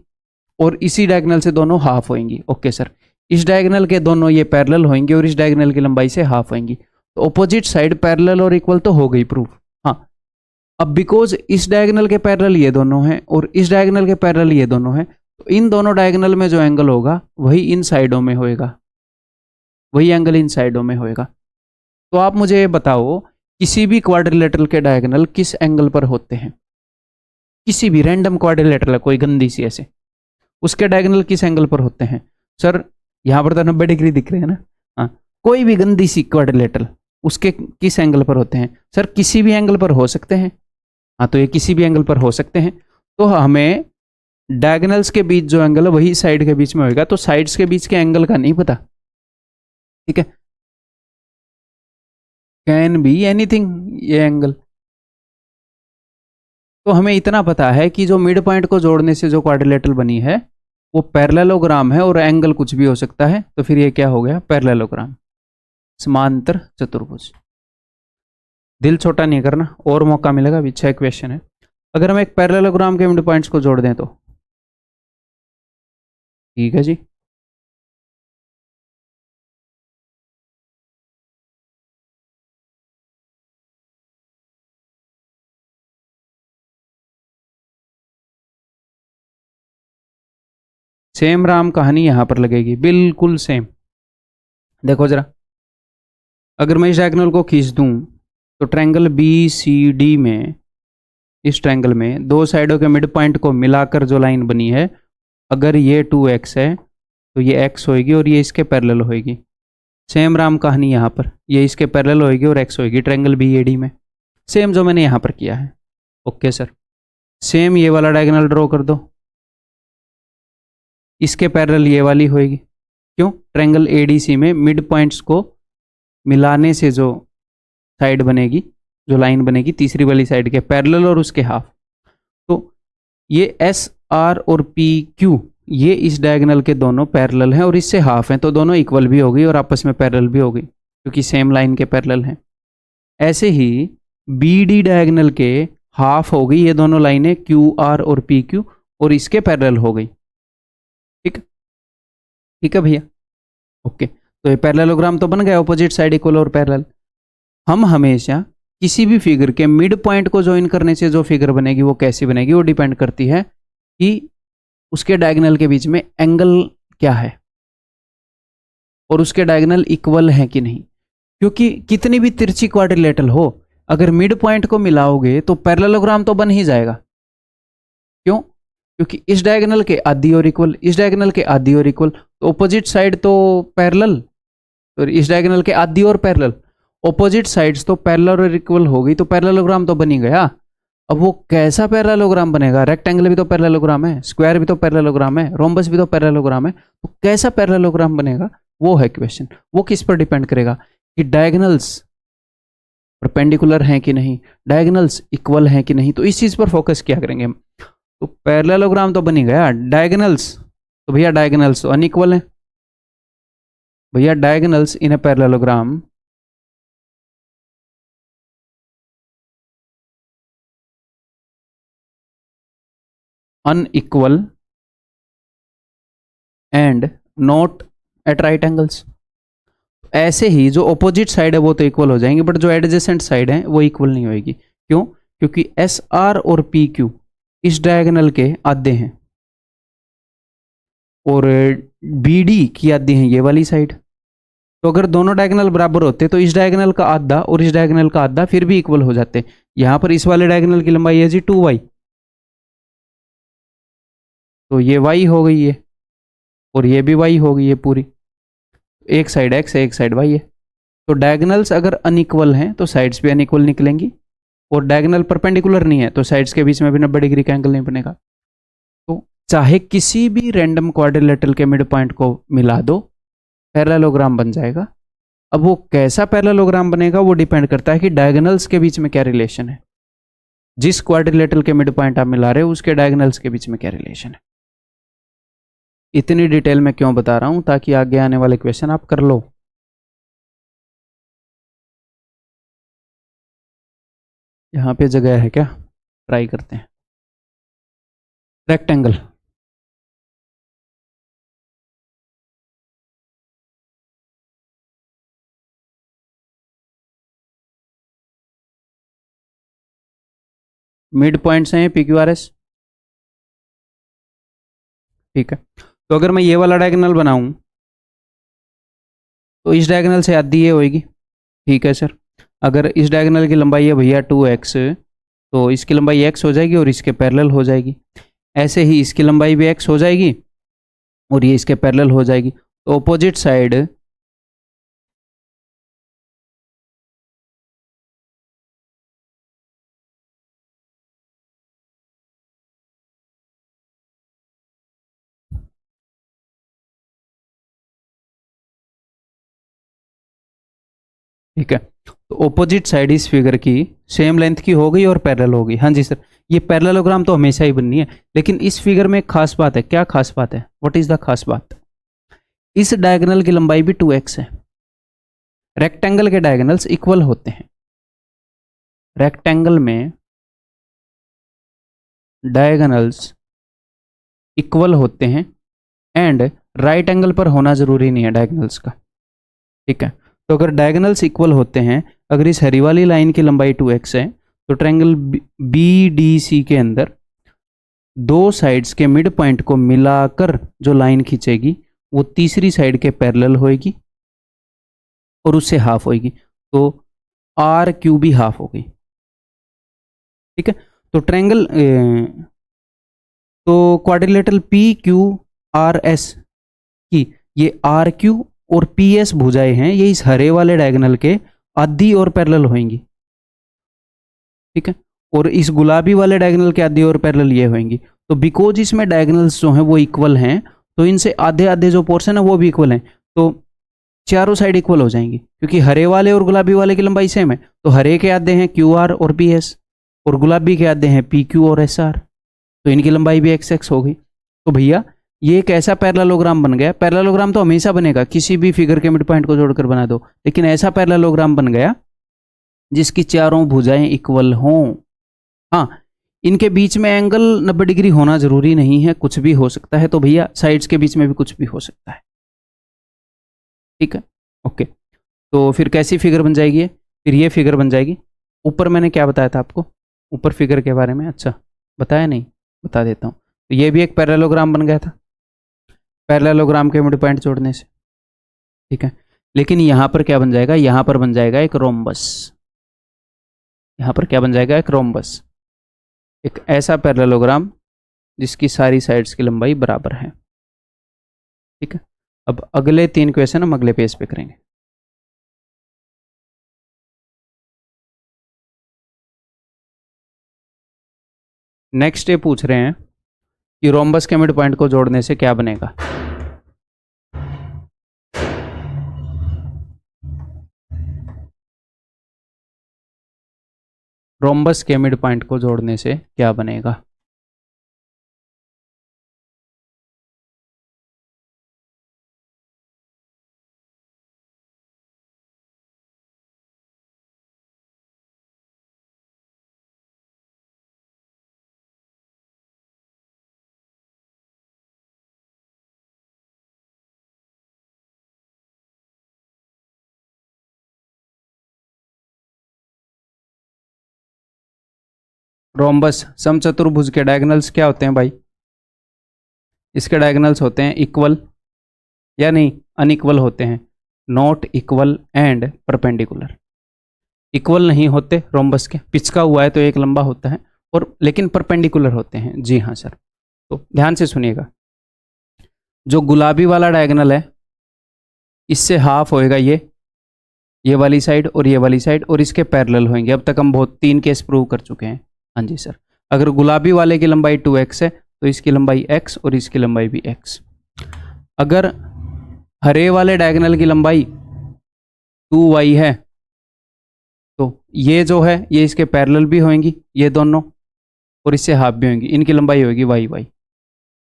और इसी डायगोनल से दोनों हाफ होंगी। ओके सर, इस डायगोनल के दोनों ये पैरेलल होंगी और इस डायगोनल की लंबाई से हाफ होंगी। तो ऑपोजिट साइड पैरेलल और इक्वल तो हो गई प्रूफ। हाँ, अब बिकॉज इस डायगोनल के पैरेलल ये दोनों हैं और इस डायगोनल के पैरेलल ये दोनों हैं, तो इन दोनों डायगोनल में जो एंगल होगा वही इन साइडों में होएगा, वही एंगल इन साइडों में होएगा। तो आप मुझे ये बताओ, किसी भी क्वाड्रिलेटरल के डायगोनल किस एंगल पर होते हैं? किसी भी रैंडम क्वाड्रिलेटरल है कोई गंदी सी ऐसे, उसके डायगोनल किस एंगल पर होते हैं? सर यहाँ पर तो 90 डिग्री दिख रहे हैं ना। हाँ, कोई भी गंदी सी क्वाड्रिलेटरल उसके किस एंगल पर होते हैं? सर किसी भी एंगल पर हो सकते हैं। हाँ, तो ये किसी भी एंगल पर हो सकते हैं। तो हमें डायगोनल्स के बीच जो एंगल है वही साइड के बीच में होगा। तो साइड्स के बीच के एंगल का नहीं पता, ठीक है, कैन बी एनीथिंग ये एंगल। तो हमें इतना पता है कि जो मिड पॉइंट को जोड़ने से जो क्वाड्रिलेटरल बनी है वो पैरेललोग्राम है और एंगल कुछ भी हो सकता है। तो फिर ये क्या हो गया? पैरेललोग्राम, समांतर चतुर्भुज। दिल छोटा नहीं करना, और मौका मिलेगा। अभी 6 क्वेश्चन है। अगर हम एक पैरेललोग्राम के मिड पॉइंट्स को जोड़ दें तो ठीक है जी। सेम राम कहानी यहां पर लगेगी, बिल्कुल सेम। देखो जरा, अगर मैं इस डायगोनल को खींच दूं तो ट्रायंगल BCD में, इस ट्रायंगल में दो साइडों के मिड पॉइंट को मिलाकर जो लाइन बनी है, अगर ये 2x है तो ये x होएगी और ये इसके पैरेलल होएगी। सेम राम कहानी यहाँ पर, ये इसके पैरेलल होएगी और x होएगी ट्रायंगल BAD में, सेम जो मैंने यहाँ पर किया है। ओके सर, सेम ये वाला डायगोनल ड्रॉ कर दो, इसके पैरेलल ये वाली होएगी। क्यों? ट्रायंगल ADC में मिड पॉइंट्स को मिलाने से जो साइड बनेगी, जो लाइन बनेगी तीसरी वाली साइड के पैरेलल और उसके हाफ। तो ये SR और PQ ये इस डायगोनल के दोनों पैरेलल हैं और इससे हाफ हैं, तो दोनों इक्वल भी हो गई और आपस में पैरेलल भी हो गई क्योंकि सेम लाइन के पैरेलल हैं। ऐसे ही BD डायगोनल के हाफ हो गई ये दोनों लाइनें QR और PQ और इसके पैरेलल हो गई। ठीक, ठीक है भैया। ओके, तो ये पैरेललोग्राम तो बन गया, ऑपोजिट साइड इक्वल और पैरेलल। हम हमेशा किसी भी फिगर के मिड पॉइंट को ज्वाइन करने से जो फिगर बनेगी वो कैसी बनेगी, वो डिपेंड करती है कि उसके डायगोनल के बीच में एंगल क्या है और उसके डायगोनल इक्वल है कि नहीं। क्योंकि कितनी भी तिरछी क्वाड्रिलेटरल हो, अगर मिड पॉइंट को मिलाओगे तो पैरेललोग्राम तो बन ही जाएगा। क्यों? क्योंकि इस डायगोनल के आधी और इक्वल, इस डायगोनल के आधी और इक्वल, तो ऑपोजिट साइड तो पैरेलल, तो इस डायगोनल के आधी और पैरेलल, ऑपोजिट साइड्स तो पैरेलल और इक्वल हो गई, तो पैरेललोग्राम तो बन ही गया। अब वो कैसा पैरेललोग्राम बनेगा? रेक्टेंगल भी तो पैरेललोग्राम है, स्क्वायर भी तो पैरेललोग्राम है, रोम्बस भी तो पैरेललोग्राम है, तो कैसा पैरेललोग्राम बनेगा वो है क्वेश्चन। वो किस पर डिपेंड करेगा कि डायगोनल्स परपेंडिकुलर हैं कि नहीं, डायगोनल्स इक्वल हैं कि नहीं। तो इस चीज पर फोकस किया करेंगे हम। तो पैरेललोग्राम तो बन ही गया, डायगोनल्स तो भैया डायगोनल्स अनइक्वल है। भैया diagonals in a parallelogram unequal and not at right angles। ऐसे ही जो ऑपोजिट साइड है वो तो इक्वल हो जाएंगे, बट जो एडजेसेंट साइड है वो इक्वल नहीं होगी। क्यों? क्योंकि SR और PQ इस डायगोनल के आधे हैं और BD की आधी है ये वाली साइड। तो अगर दोनों डायगोनल बराबर होते तो इस डायगोनल का आधा और इस डायगोनल का आधा फिर भी इक्वल हो जाते। यहां पर इस वाले डायगोनल की लंबाई है जी 2y, तो ये y हो गई है और ये भी y हो गई है पूरी। एक साइड x है, एक साइड y है। तो डायगोनल्स अगर अनइक्वल हैं तो साइड्स भी अनइक्वल निकलेंगी, और डायगोनल परपेंडिकुलर नहीं है तो साइड्स के बीच में भी 90 डिग्री का एंगल नहीं बनेगा। तो चाहे किसी भी रैंडम क्वाड्रिलेटरल के मिड पॉइंट को मिला दो, पैरेललोग्राम बन जाएगा। अब वो कैसा पैरेललोग्राम बनेगा वो डिपेंड करता है कि डायगोनल्स के बीच में क्या रिलेशन है। जिस क्वाड्रिलेटरल के मिड पॉइंट आप मिला रहे हो उसके डायगोनल्स के बीच में क्या रिलेशन है। इतनी डिटेल में क्यों बता रहा हूं, ताकि आगे आने वाले क्वेश्चन आप कर लो। यहाँ पे जगह है क्या, ट्राई करते हैं। रेक्टेंगल, मिड पॉइंट्स हैं पी क्यू आर एस, ठीक है। तो अगर मैं ये वाला डायगोनल बनाऊं तो इस डायगोनल से आधी ये होएगी, ठीक है सर। अगर इस डायगोनल की लंबाई है भैया 2x, तो इसकी लंबाई x हो जाएगी और इसके पैरेलल हो जाएगी। ऐसे ही इसकी लंबाई भी x हो जाएगी और ये इसके पैरेलल हो जाएगी। तो ऑपोजिट साइड ठीक है। तो ऑपोजिट साइड इस फिगर की सेम लेंथ की हो गई और पैरेलल हो गई। हाँ जी सर, ये पैरेललोग्राम तो हमेशा ही बननी है, लेकिन इस फिगर में एक खास बात है। क्या खास बात है, व्हाट इज द खास बात? इस डायगोनल की लंबाई भी 2x है। रेक्टेंगल के डायगोनल्स इक्वल होते हैं। रेक्टेंगल में डायगोनल्स इक्वल होते हैं एंड राइट एंगल पर होना जरूरी नहीं है डायगोनल्स का, ठीक है। तो अगर डायगोनल्स इक्वल होते हैं, अगर इस हरी वाली लाइन की लंबाई 2x है, तो ट्रायंगल बी डी सी के अंदर दो साइड्स के मिड पॉइंट को मिलाकर जो लाइन खींचेगी वो तीसरी साइड के पैरेलल होएगी और उससे हाफ होएगी। तो आर क्यू भी हाफ हो गई, ठीक है। तो ट्रायंगल तो quadrilateral P Q R S की ये आर क्यू और पी एस भुजाएं हैं, ये इस हरे वाले डायगोनल के आधी और पैरेलल होंगी, ठीक है। और इस गुलाबी वाले डायगोनल के आधी और पैरेलल ये होंगी। तो बिकॉज इसमें डायगोनल्स जो हैं वो इक्वल हैं, तो इनसे आधे आधे जो पोर्शन है वो भी इक्वल हैं, तो चारों साइड इक्वल हो जाएंगी, क्योंकि हरे वाले और गुलाबी वाले की लंबाई सेम है। तो हरे के आधे हैं क्यू आर और पी एस, और गुलाबी के आधे हैं पी क्यू और एस आर, तो इनकी लंबाई भी एक्स एक्स हो गई। तो भैया ये एक ऐसा पैरेललोग्राम बन गया। पैरेललोग्राम तो हमेशा बनेगा, किसी भी फिगर के मिड पॉइंट को जोड़कर बना दो, लेकिन ऐसा पैरेललोग्राम बन गया जिसकी चारों भुजाएं इक्वल हों। हाँ, इनके बीच में एंगल 90 डिग्री होना जरूरी नहीं है, कुछ भी हो सकता है। तो भैया साइड्स के बीच में भी कुछ भी हो सकता है, ठीक है, ओके। तो फिर कैसी फिगर बन जाएगी? फिर ये फिगर बन जाएगी। ऊपर मैंने क्या बताया था आपको, ऊपर फिगर के बारे में? अच्छा, बताया नहीं, बता देता हूँ। तो ये भी एक पैरेललोग्राम बन गया था, पैरेललोग्राम के मिड पॉइंट जोड़ने से, ठीक है। लेकिन यहाँ पर क्या बन जाएगा? यहाँ पर बन जाएगा एक रोम्बस। यहाँ पर क्या बन जाएगा? एक रोम्बस, एक ऐसा पैरेललोग्राम जिसकी सारी साइड्स की लंबाई बराबर है, ठीक है। अब अगले 3 क्वेश्चन हम अगले पेज पे करेंगे। नेक्स्ट ये पूछ रहे हैं कि रोम्बस के मिड पॉइंट को जोड़ने से क्या बनेगा? रोम्बस के मिड पॉइंट को जोड़ने से क्या बनेगा? रोम्बस समचतुर्भुज के डायगोनल्स क्या होते हैं भाई? इसके डायगोनल्स होते हैं इक्वल या नहीं, अनइक्वल होते हैं, not equal and perpendicular. Equal नहीं होते रोम्बस के, पिचका हुआ है तो एक लंबा होता है, और लेकिन परपेंडिकुलर होते हैं। जी हाँ सर। तो ध्यान से सुनिएगा, जो गुलाबी वाला डायगोनल है इससे हाफ होएगा ये वाली साइड और ये वाली साइड, और इसके पैरेलल होंगे। अब तक हम बहुत 3 केस प्रूव कर चुके हैं। हाँ जी सर, अगर गुलाबी वाले की लंबाई 2x है तो इसकी लंबाई x और इसकी लंबाई भी x। अगर हरे वाले डायगोनल की लंबाई 2y है तो ये जो है ये इसके पैरेलल भी होंगी, ये दोनों, और इससे हाफ भी होंगी, इनकी लंबाई होगी y y।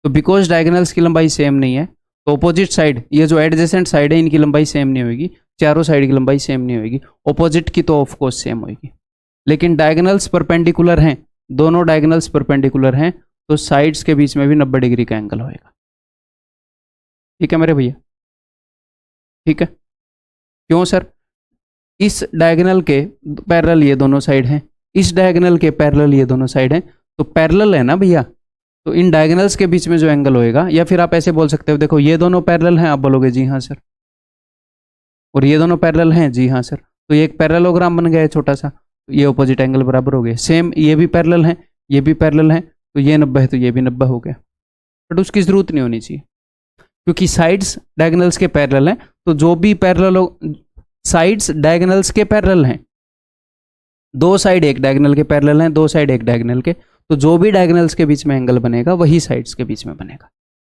तो बिकॉज डायगोनल्स की लंबाई सेम नहीं है तो ऑपोजिट साइड, ये जो एडजेसेंट साइड है इनकी लंबाई सेम नहीं होगी, चारों साइड की लंबाई सेम नहीं होगी, ऑपोजिट की तो ऑफ कोर्स सेम होगी। लेकिन डायगोनल्स परपेंडिकुलर हैं, दोनों डायगोनल्स परपेंडिकुलर हैं, तो साइड्स के बीच में भी 90 डिग्री का एंगल होएगा। ठीक है मेरे भैया, ठीक है। क्यों सर? इस डायगोनल के पैरेलल ये दोनों साइड हैं, इस डायगोनल के पैरेलल ये दोनों साइड हैं, तो पैरेलल है ना भैया, तो इन डायगोनल्स के बीच में जो एंगल होएगा, या फिर आप ऐसे बोल सकते हो, देखो ये दोनों पैरेलल हैं, आप बोलोगे जी हाँ सर, और ये दोनों पैरेलल हैं, जी हाँ सर, तो ये एक पैरेललोग्राम बन गया है छोटा सा, तो ये ऑपोजिट एंगल बराबर हो गए। सेम ये भी पैरेलल हैं, ये भी पैरेलल हैं, तो ये 90 है तो ये भी 90 हो गया। बट उसकी जरूरत नहीं होनी चाहिए, क्योंकि साइड्स डायगोनल्स के पैरेलल हैं, तो जो भी पैरेलल, साइड्स डायगोनल्स के पैरेलल हैं, दो साइड एक डायगोनल के पैरेलल हैं, दो साइड एक डायगोनल के, तो जो भी डायगोनल्स के बीच में एंगल बनेगा वही साइड्स के बीच में बनेगा,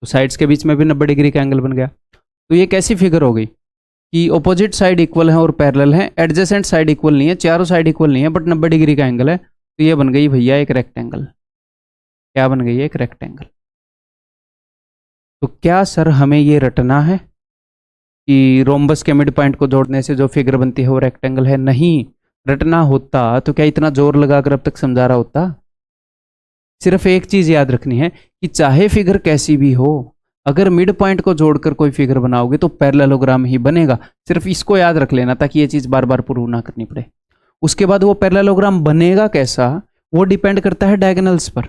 तो साइड्स के बीच में भी 90 डिग्री का एंगल बन गया। तो ये कैसी फिगर हो गई कि ऑपोजिट साइड इक्वल है और पैरेलल है, एडजेसेंट साइड इक्वल नहीं है, चारों साइड इक्वल नहीं है, बट 90 डिग्री का एंगल है, तो ये बन गई भैया एक रेक्टेंगल। क्या बन गई? एक रेक्टेंगल। तो क्या सर हमें ये रटना है कि रोम्बस के मिड पॉइंट को जोड़ने से जो फिगर बनती है वो रेक्टेंगल है? नहीं, रटना होता तो क्या इतना जोर लगाकर अब तक समझा रहा होता? सिर्फ एक चीज याद रखनी है कि चाहे फिगर कैसी भी हो, अगर मिड पॉइंट को जोड़कर कोई फिगर बनाओगे तो पैरेललोग्राम ही बनेगा। सिर्फ इसको याद रख लेना ताकि ये चीज बार बार प्रूव ना करनी पड़े। उसके बाद वो पैरेललोग्राम बनेगा कैसा, वो डिपेंड करता है डायगोनल्स पर,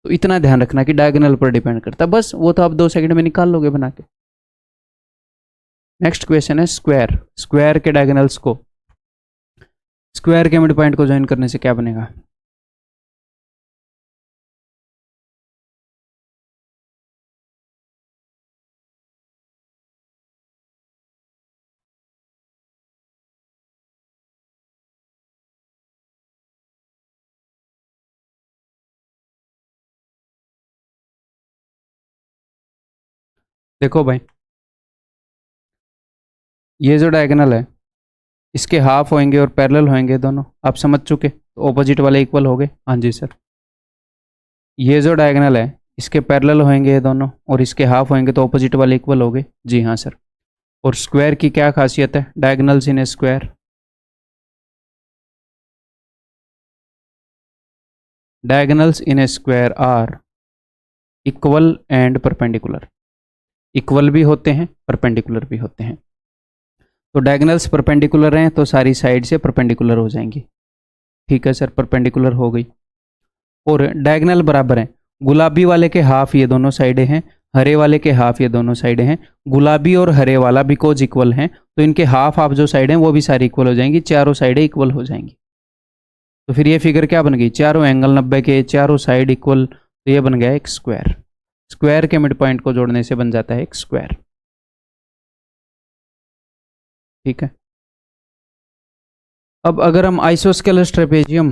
तो इतना ध्यान रखना कि डायगोनल पर डिपेंड करता है, बस वो तो आप 2 सेकंड में निकाल लोगे बना के। नेक्स्ट क्वेश्चन है स्क्वायर। स्क्वायर के डायगोनल्स को, स्क्वायर के मिड पॉइंट को ज्वाइन करने से क्या बनेगा? देखो भाई, ये जो डायगोनल है इसके हाफ होंगे और पैरेलल होंगे दोनों, आप समझ चुके, तो ऑपोजिट वाले इक्वल हो गए। हाँ जी सर। ये जो डायगोनल है इसके पैरेलल होंगे ये दोनों और इसके हाफ होंगे तो ऑपोजिट वाले इक्वल हो गए। जी हाँ सर। और स्क्वायर की क्या खासियत है? Diagonals in a square, diagonals in a square are equal and perpendicular. Equal भी होते हैं, परपेंडिकुलर भी होते हैं। तो डायगोनल्स परपेंडिकुलर हैं तो सारी साइड से परपेंडिकुलर हो जाएंगी। ठीक है सर, परपेंडिकुलर हो गई। और डायगोनल बराबर हैं, गुलाबी वाले के हाफ ये दोनों साइडें हैं, हरे वाले के हाफ ये दोनों साइडें हैं। गुलाबी और हरे वाला बिकॉज इक्वल हैं तो इनके हाफ हाफ जो साइड हैं वो भी सारी इक्वल हो जाएंगी, चारों साइडें इक्वल हो जाएंगी। तो फिर ये फिगर क्या बन गई? चारों एंगल 90 के, चारों साइड इक्वल, तो ये बन गया एक स्क्वायर। स्क्वायर के मिड पॉइंट को जोड़ने से बन जाता है एक स्क्वायर। ठीक है। अब अगर हम आइसोस्केलस ट्रेपेजियम,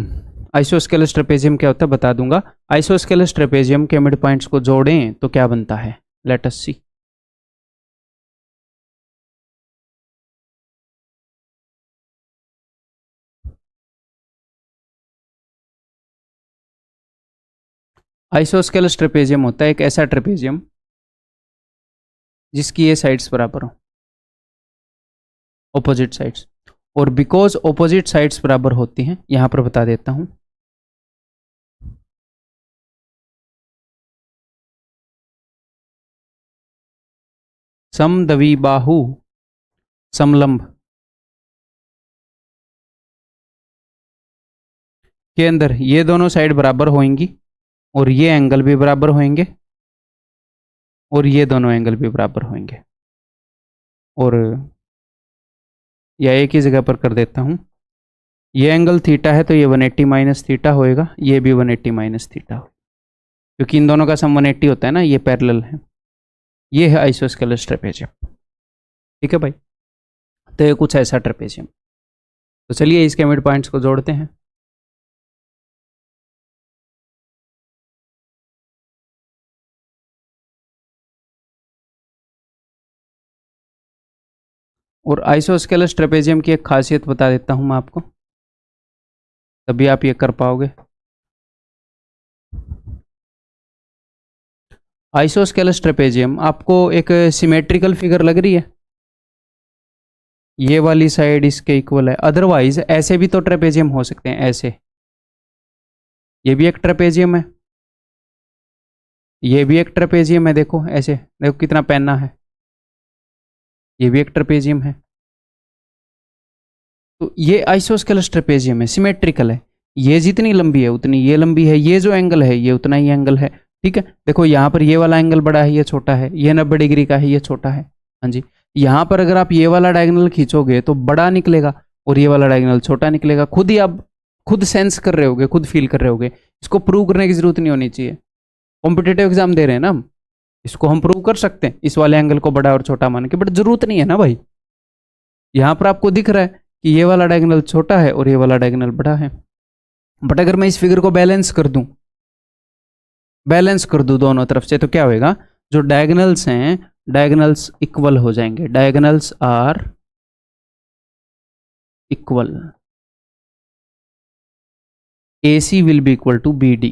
आइसोस्केलस ट्रेपेजियम क्या होता है बता दूंगा। आइसोस्केलस ट्रेपेजियम के मिड पॉइंट्स को जोड़ें तो क्या बनता है? लेट अस सी। आइसोस्केलस ट्रेपेजियम होता है एक ऐसा ट्रेपेजियम जिसकी ये साइड्स बराबर हो, ऑपोजिट साइड्स। और बिकॉज ऑपोजिट साइड्स बराबर होती हैं, यहां पर बता देता हूं, समद्विबाहु समलंब के अंदर ये दोनों साइड बराबर होंगी और ये एंगल भी बराबर होंगे और ये दोनों एंगल भी बराबर होंगे। और या एक ही जगह पर कर देता हूं, ये एंगल थीटा है तो ये 180 माइनस थीटा होएगा, ये भी 180 माइनस थीटा हो, क्योंकि इन दोनों का सम 180 होता है ना, ये पैरेलल है। ये है आइसोस्केलस ट्रेपेजियम। ठीक है भाई, तो ये कुछ ऐसा ट्रेपेजियम। तो चलिए इसके मिड पॉइंट्स को जोड़ते हैं। और आइसोस्केलस ट्रेपेजियम की एक खासियत बता देता हूं मैं आपको, तभी आप ये कर पाओगे। आइसोस्केलस ट्रेपेजियम आपको एक सिमेट्रिकल फिगर लग रही है, ये वाली साइड इसके इक्वल है। अदरवाइज ऐसे भी तो ट्रेपेजियम हो सकते हैं, ऐसे, ये भी एक ट्रेपेजियम है, ये भी एक ट्रेपेजियम है, देखो ऐसे, देखो कितना पैना है, ये भी एक ट्रेपेजियम है। तो ये आइसोस्केलस ट्रेपेजियम है, सिमेट्रिकल है, ये जितनी लंबी है उतनी ये लंबी है, ये जो एंगल है ये उतना ही एंगल है, ठीक है। देखो यहाँ पर ये वाला एंगल बड़ा है, ये छोटा है, ये 90 डिग्री का है, ये छोटा है, हाँ जी। यहाँ पर अगर आप ये वाला डायगोनल खींचोगे तो बड़ा निकलेगा और ये वाला डायगोनल छोटा निकलेगा। खुद ही आप खुद सेंस कर रहे होगे, खुद फील कर रहे होगे, इसको प्रूव करने की जरूरत नहीं होनी चाहिए। कॉम्पिटेटिव एग्जाम दे रहे हैं ना हम, इसको हम प्रूव कर सकते हैं इस वाले एंगल को बड़ा और छोटा मान के, बट जरूरत नहीं है ना भाई। यहाँ पर आपको दिख रहा है कि ये वाला डायगोनल छोटा है और ये वाला डायगोनल बड़ा है, बट अगर मैं इस फिगर को बैलेंस कर दूं, दोनों तरफ से, तो क्या होएगा, जो डायगोनल्स हैं डायगोनल्स इक्वल हो जाएंगे, diagonals are equal, AC will be equal to BD,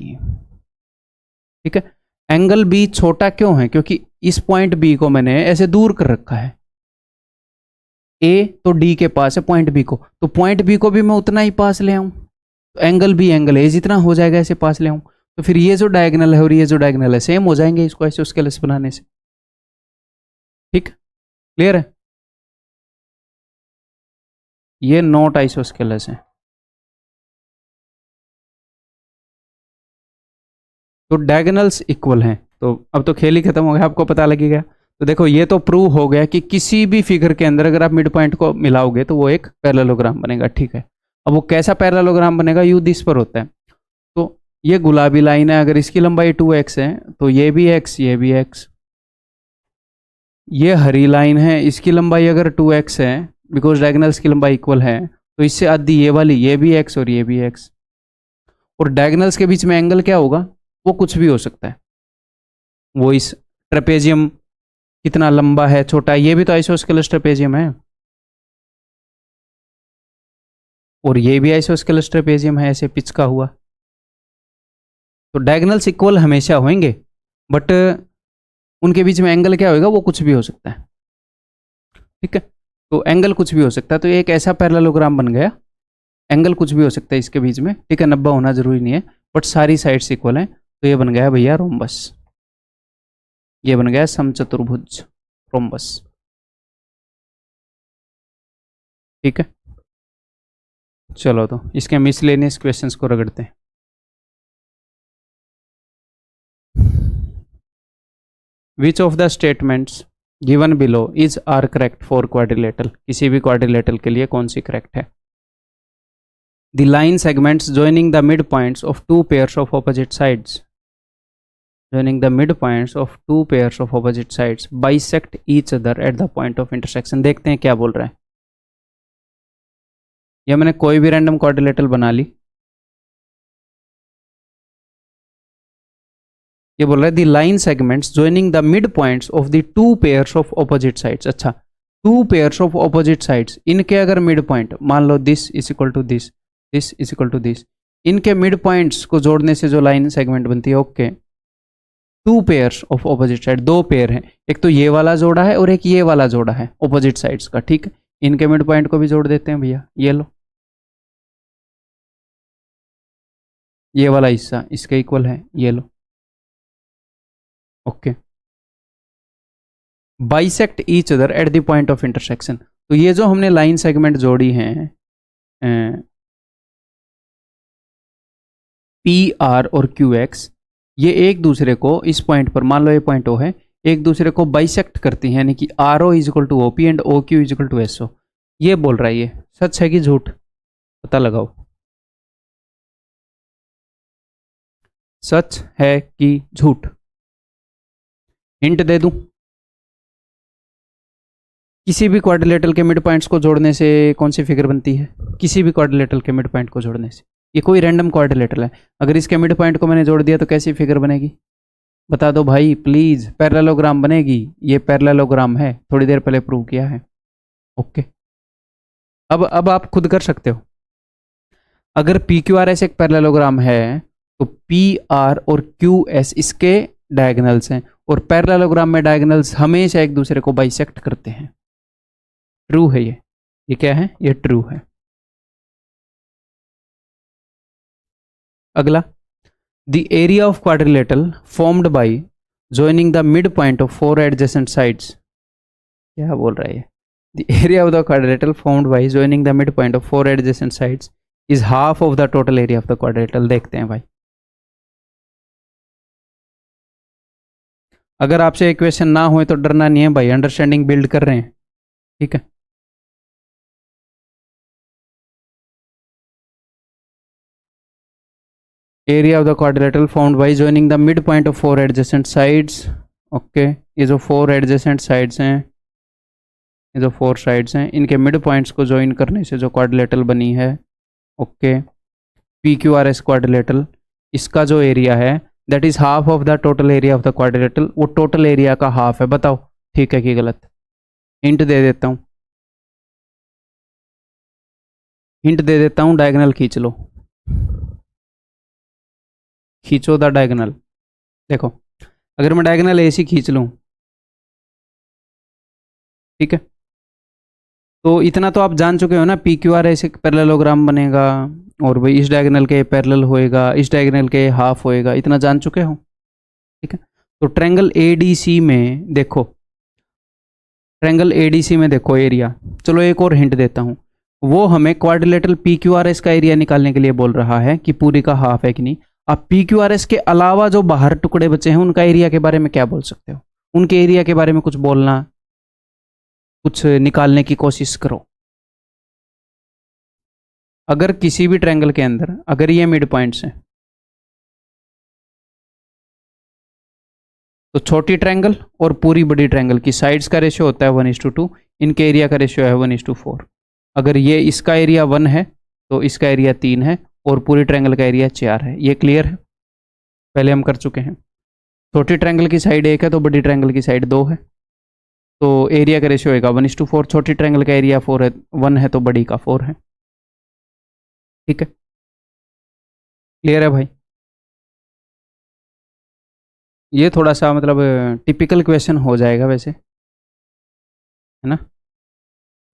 ठीक है। एंगल B छोटा क्यों है, क्योंकि इस पॉइंट B को मैंने ऐसे दूर कर रखा है, A तो D के पास है पॉइंट B को, तो पॉइंट B को भी मैं उतना ही पास ले आऊं, तो एंगल B एंगल A जितना हो जाएगा ऐसे पास ले आऊं, तो फिर ये जो डायगोनल है और ये जो डायगोनल है सेम हो जाएंगे इसको आइसोस्केलस बनाने से, ठीक, क्लियर है। ये नॉट आइसोस्केलस है, तो डायगोनल्स इक्वल हैं, तो अब तो खेल ही खत्म हो गया, आपको पता लगेगा। तो देखो ये तो प्रूव हो गया कि किसी भी फिगर के अंदर अगर आप मिड पॉइंट को मिलाओगे तो वो एक पैरेललोग्राम बनेगा, ठीक है। अब वो कैसा पैरेललोग्राम बनेगा, यू दिस पर होता है। तो ये गुलाबी लाइन है, अगर इसकी लंबाई 2x है तो ये भी x, ये भी x। ये हरी लाइन है, इसकी लंबाई अगर 2x है, बिकॉज डायगोनल्स की लंबाई इक्वल है, तो इससे आधी ये वाली, ये भी x और ये भी x। और डायगोनल्स के बीच में एंगल क्या होगा, वो कुछ भी हो सकता है, वो इस ट्रेपेजियम कितना लंबा है छोटा है, ये भी तो आइसोस्केलस ट्रेपेजियम है, और ये भी आइसोस्केलस ट्रेपेजियम है, ऐसे पिच का हुआ। तो डायगोनल्स इक्वल हमेशा होंगे, बट उनके बीच में एंगल क्या होगा, वो कुछ भी हो सकता है, ठीक है। तो एंगल कुछ भी हो सकता है, तो ये एक ऐसा पैरेललोग्राम बन गया, एंगल कुछ भी हो सकता है इसके बीच में, ठीक है, 90 होना जरूरी नहीं है, बट सारी साइड्स इक्वल हैं, तो ये बन गया भैया रोम्बस, ये बन गया समचतुर्भुज रोम्बस, ठीक है। चलो तो इसके मिसलेनियस क्वेश्चंस को रगड़ते हैं। Which of the statements given below is are correct for quadrilateral, किसी भी क्वाड्रिलेटरल के लिए कौन सी करेक्ट है। The line segments joining the midpoints of two pairs of opposite sides, joining the midpoints of two pairs of opposite sides bisect each other at the point of intersection। देखते हैं क्या बोल रहा है। या मैंने कोई भी रैंडम क्वाड्रिलेटरल बना ली, ये बोल रहा है the line segments joining the midpoints of the two pairs of opposite sides। अच्छा, two pairs of opposite sides, इनके अगर मिड पॉइंट मान लो this is equal to this, this is equal to this, इनके मिड पॉइंट्स को जोड़ने से जो लाइन सेगमेंट बनती है, okay. Two pairs of opposite side, दो पेयर हैं, एक तो ये वाला जोड़ा है और एक ये वाला जोड़ा है ऑपोजिट साइड्स का, ठीक है। इनके मिड पॉइंट को भी जोड़ देते हैं भैया, ये लो, ये वाला हिस्सा इसके इक्वल है, ये लो, okay. Bisect each other at the point of intersection, तो ये जो हमने लाइन सेगमेंट जोड़ी हैं पी आर और क्यू एक्स, ये एक दूसरे को इस पॉइंट पर, मान लो ये पॉइंट ओ है, एक दूसरे को बाइसेक्ट करती हैं, यानी कि R O is equal to O P and O Q is equal to S O. ये बोल रहा है, ये सच है कि झूठ, पता लगाओ, सच है कि झूठ। हिंट दे दूं, किसी भी क्वाड्रिलेटरल के मिड पॉइंट्स को जोड़ने से कौन सी फिगर बनती है, किसी भी क्वाड्रिलेटरल के मिड पॉइंट को जोड़ने से, ये कोई रैंडम क्वाड्रिलेटरल है, अगर इसके मिड पॉइंट को मैंने जोड़ दिया तो कैसी फिगर बनेगी, बता दो भाई प्लीज। पैरेललोग्राम बनेगी, ये पैरेललोग्राम है, थोड़ी देर पहले प्रूव किया है, ओके। अब आप खुद कर सकते हो, अगर पी क्यू आर एस एक पैरेललोग्राम है तो पी आर और क्यू एस इसके डायगोनल्स हैं, और पैरेललोग्राम में डायगोनल्स हमेशा एक दूसरे को बाइसेक्ट करते हैं। ट्रू है ये क्या है, ये ट्रू है। अगला, the area of quadrilateral formed by joining the mid point of four adjacent sides, क्या बोल रहा है, the area of the quadrilateral formed by joining the mid point of four adjacent sides is half of the total area of the quadrilateral. देखते हैं भाई, अगर आपसे equation ना हो तो डरना नहीं है भाई, अंडरस्टैंडिंग बिल्ड कर रहे हैं, ठीक है। Area of the quadrilateral found by joining the mid point of four adjacent sides. Okay, ये जो फोर एडजेसेंट साइड्स हैं, ये जो फोर साइड्स हैं, इनके मिड पॉइंट्स को ज्वाइन करने से जो क्वाड्रिलेटरल बनी है, okay, P Q R S quadrilateral, इसका जो एरिया है that is half of the total area of the quadrilateral. वो टोटल एरिया का हाफ है, बताओ ठीक है कि गलत। हिंट दे देता हूँ, हिंट दे देता हूँ, डायगोनल खींच लो, खींचो द डायगोनल। देखो, अगर मैं डायगोनल ऐसी खींच लूँ, ठीक है, तो इतना तो आप जान चुके हो ना, पी क्यू आर ऐसे पैरेललोग्राम बनेगा, और भाई इस डायगोनल के पैरेलल होएगा, इस डायगोनल के हाफ होएगा, इतना जान चुके हो, ठीक है। तो ट्रायंगल एडीसी में देखो, ट्रायंगल एडीसी में देखो एरिया, चलो एक और हिंट देता हूँ, वो हमें quadrilateral P Q R S का एरिया निकालने के लिए बोल रहा है कि पूरी का हाफ है कि नहीं। आप पी क्यू आर एस के अलावा जो बाहर टुकड़े बचे हैं उनका एरिया के बारे में क्या बोल सकते हो, उनके एरिया के बारे में कुछ बोलना, कुछ निकालने की कोशिश करो। अगर किसी भी ट्रायंगल के अंदर अगर ये मिड पॉइंट्स हैं, तो छोटी ट्रायंगल और पूरी बड़ी ट्रायंगल की साइड्स का रेशियो होता है 1:2, इनके एरिया का रेशियो है 1:4। अगर ये इसका एरिया 1 है तो इसका एरिया 3 है, और पूरी ट्रायंगल का एरिया 4 है। ये क्लियर है, पहले हम कर चुके हैं। छोटी ट्रायंगल की साइड 1 है तो बड़ी ट्रायंगल की साइड 2 है, तो एरिया का रेशियो होगा 1:4। छोटी ट्रायंगल का एरिया 4 है, 1 है तो बड़ी का 4 है, ठीक है। क्लियर है भाई, ये थोड़ा सा मतलब टिपिकल क्वेश्चन हो जाएगा वैसे, है ना।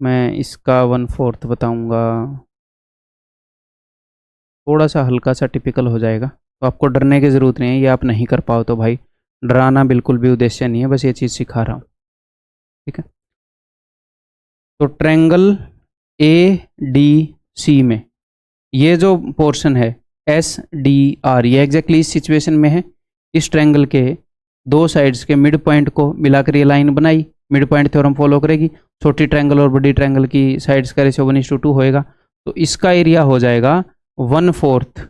मैं इसका 1/4 बताऊंगा, थोड़ा सा हल्का सा टिपिकल हो जाएगा, तो आपको डरने की ज़रूरत नहीं है। ये आप नहीं कर पाओ तो भाई डराना बिल्कुल भी उद्देश्य नहीं है, बस ये चीज़ सिखा रहा हूँ, ठीक है। तो ट्रायंगल ए डी सी में ये जो पोर्शन है एस डी आर, ये एग्जैक्टली इस सिचुएशन में है। इस ट्रायंगल के दो साइड्स के मिड पॉइंट को मिलाकर ये लाइन बनाई, मिड पॉइंट थ्योरम फॉलो करेगी। छोटी ट्रायंगल और बड़ी ट्रायंगल की साइड्स का रेशियो 1:2 होएगा, तो इसका एरिया हो जाएगा 1/4।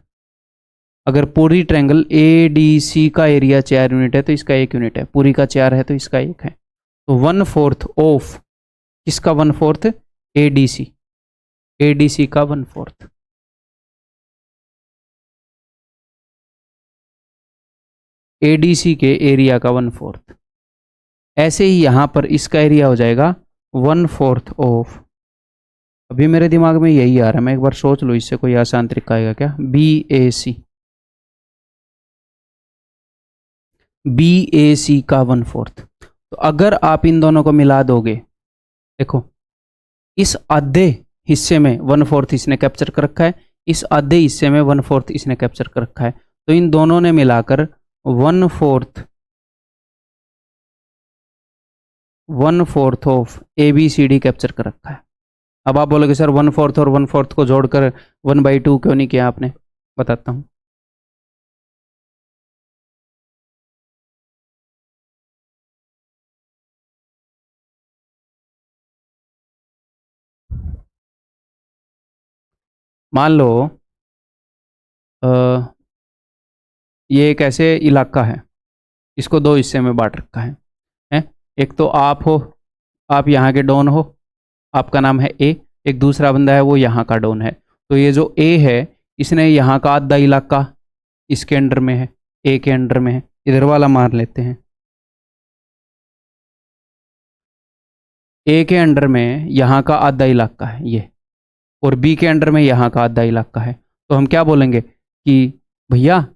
अगर पूरी ट्रायंगल ए डी सी का एरिया 4 यूनिट है तो इसका 1 यूनिट है, पूरी का 4 है तो इसका 1 है, तो 1/4 ऑफ किसका 1/4, A D C, A D C का 1/4, एडीसी के एरिया का 1/4। ऐसे ही यहां पर इसका एरिया हो जाएगा 1/4 ऑफ, अभी मेरे दिमाग में यही आ रहा है, मैं एक बार सोच लूँ इससे कोई आसान तरीका आएगा क्या, B A C, B A सी का 1/4। तो अगर आप इन दोनों को मिला दोगे, देखो इस आधे हिस्से में 1/4 इसने कैप्चर कर रखा है, इस आधे हिस्से में 1/4 इसने कैप्चर कर रखा है, तो इन दोनों ने मिलाकर 1/4 of A B C D capture कर रखा है। अब आप बोलोगे सर 1/4 और 1/4 को जोड़कर 1/2 क्यों नहीं किया आपने, बताता हूं। मान लो ये एक ऐसे इलाका है, इसको दो हिस्से में बांट रखा है? एक तो आप हो, आप यहाँ के डॉन हो, आपका नाम है ए, एक दूसरा बंदा है वो यहाँ का डॉन है। तो ये जो ए है इसने यहाँ का आधा इलाका इसके अंडर में है, ए के अंडर में है, इधर वाला मान लेते हैं। ए के अंडर में यहाँ का आधा इलाका है ये, और बी के अंडर में यहाँ का आधा इलाका है। तो हम क्या बोलेंगे कि भैया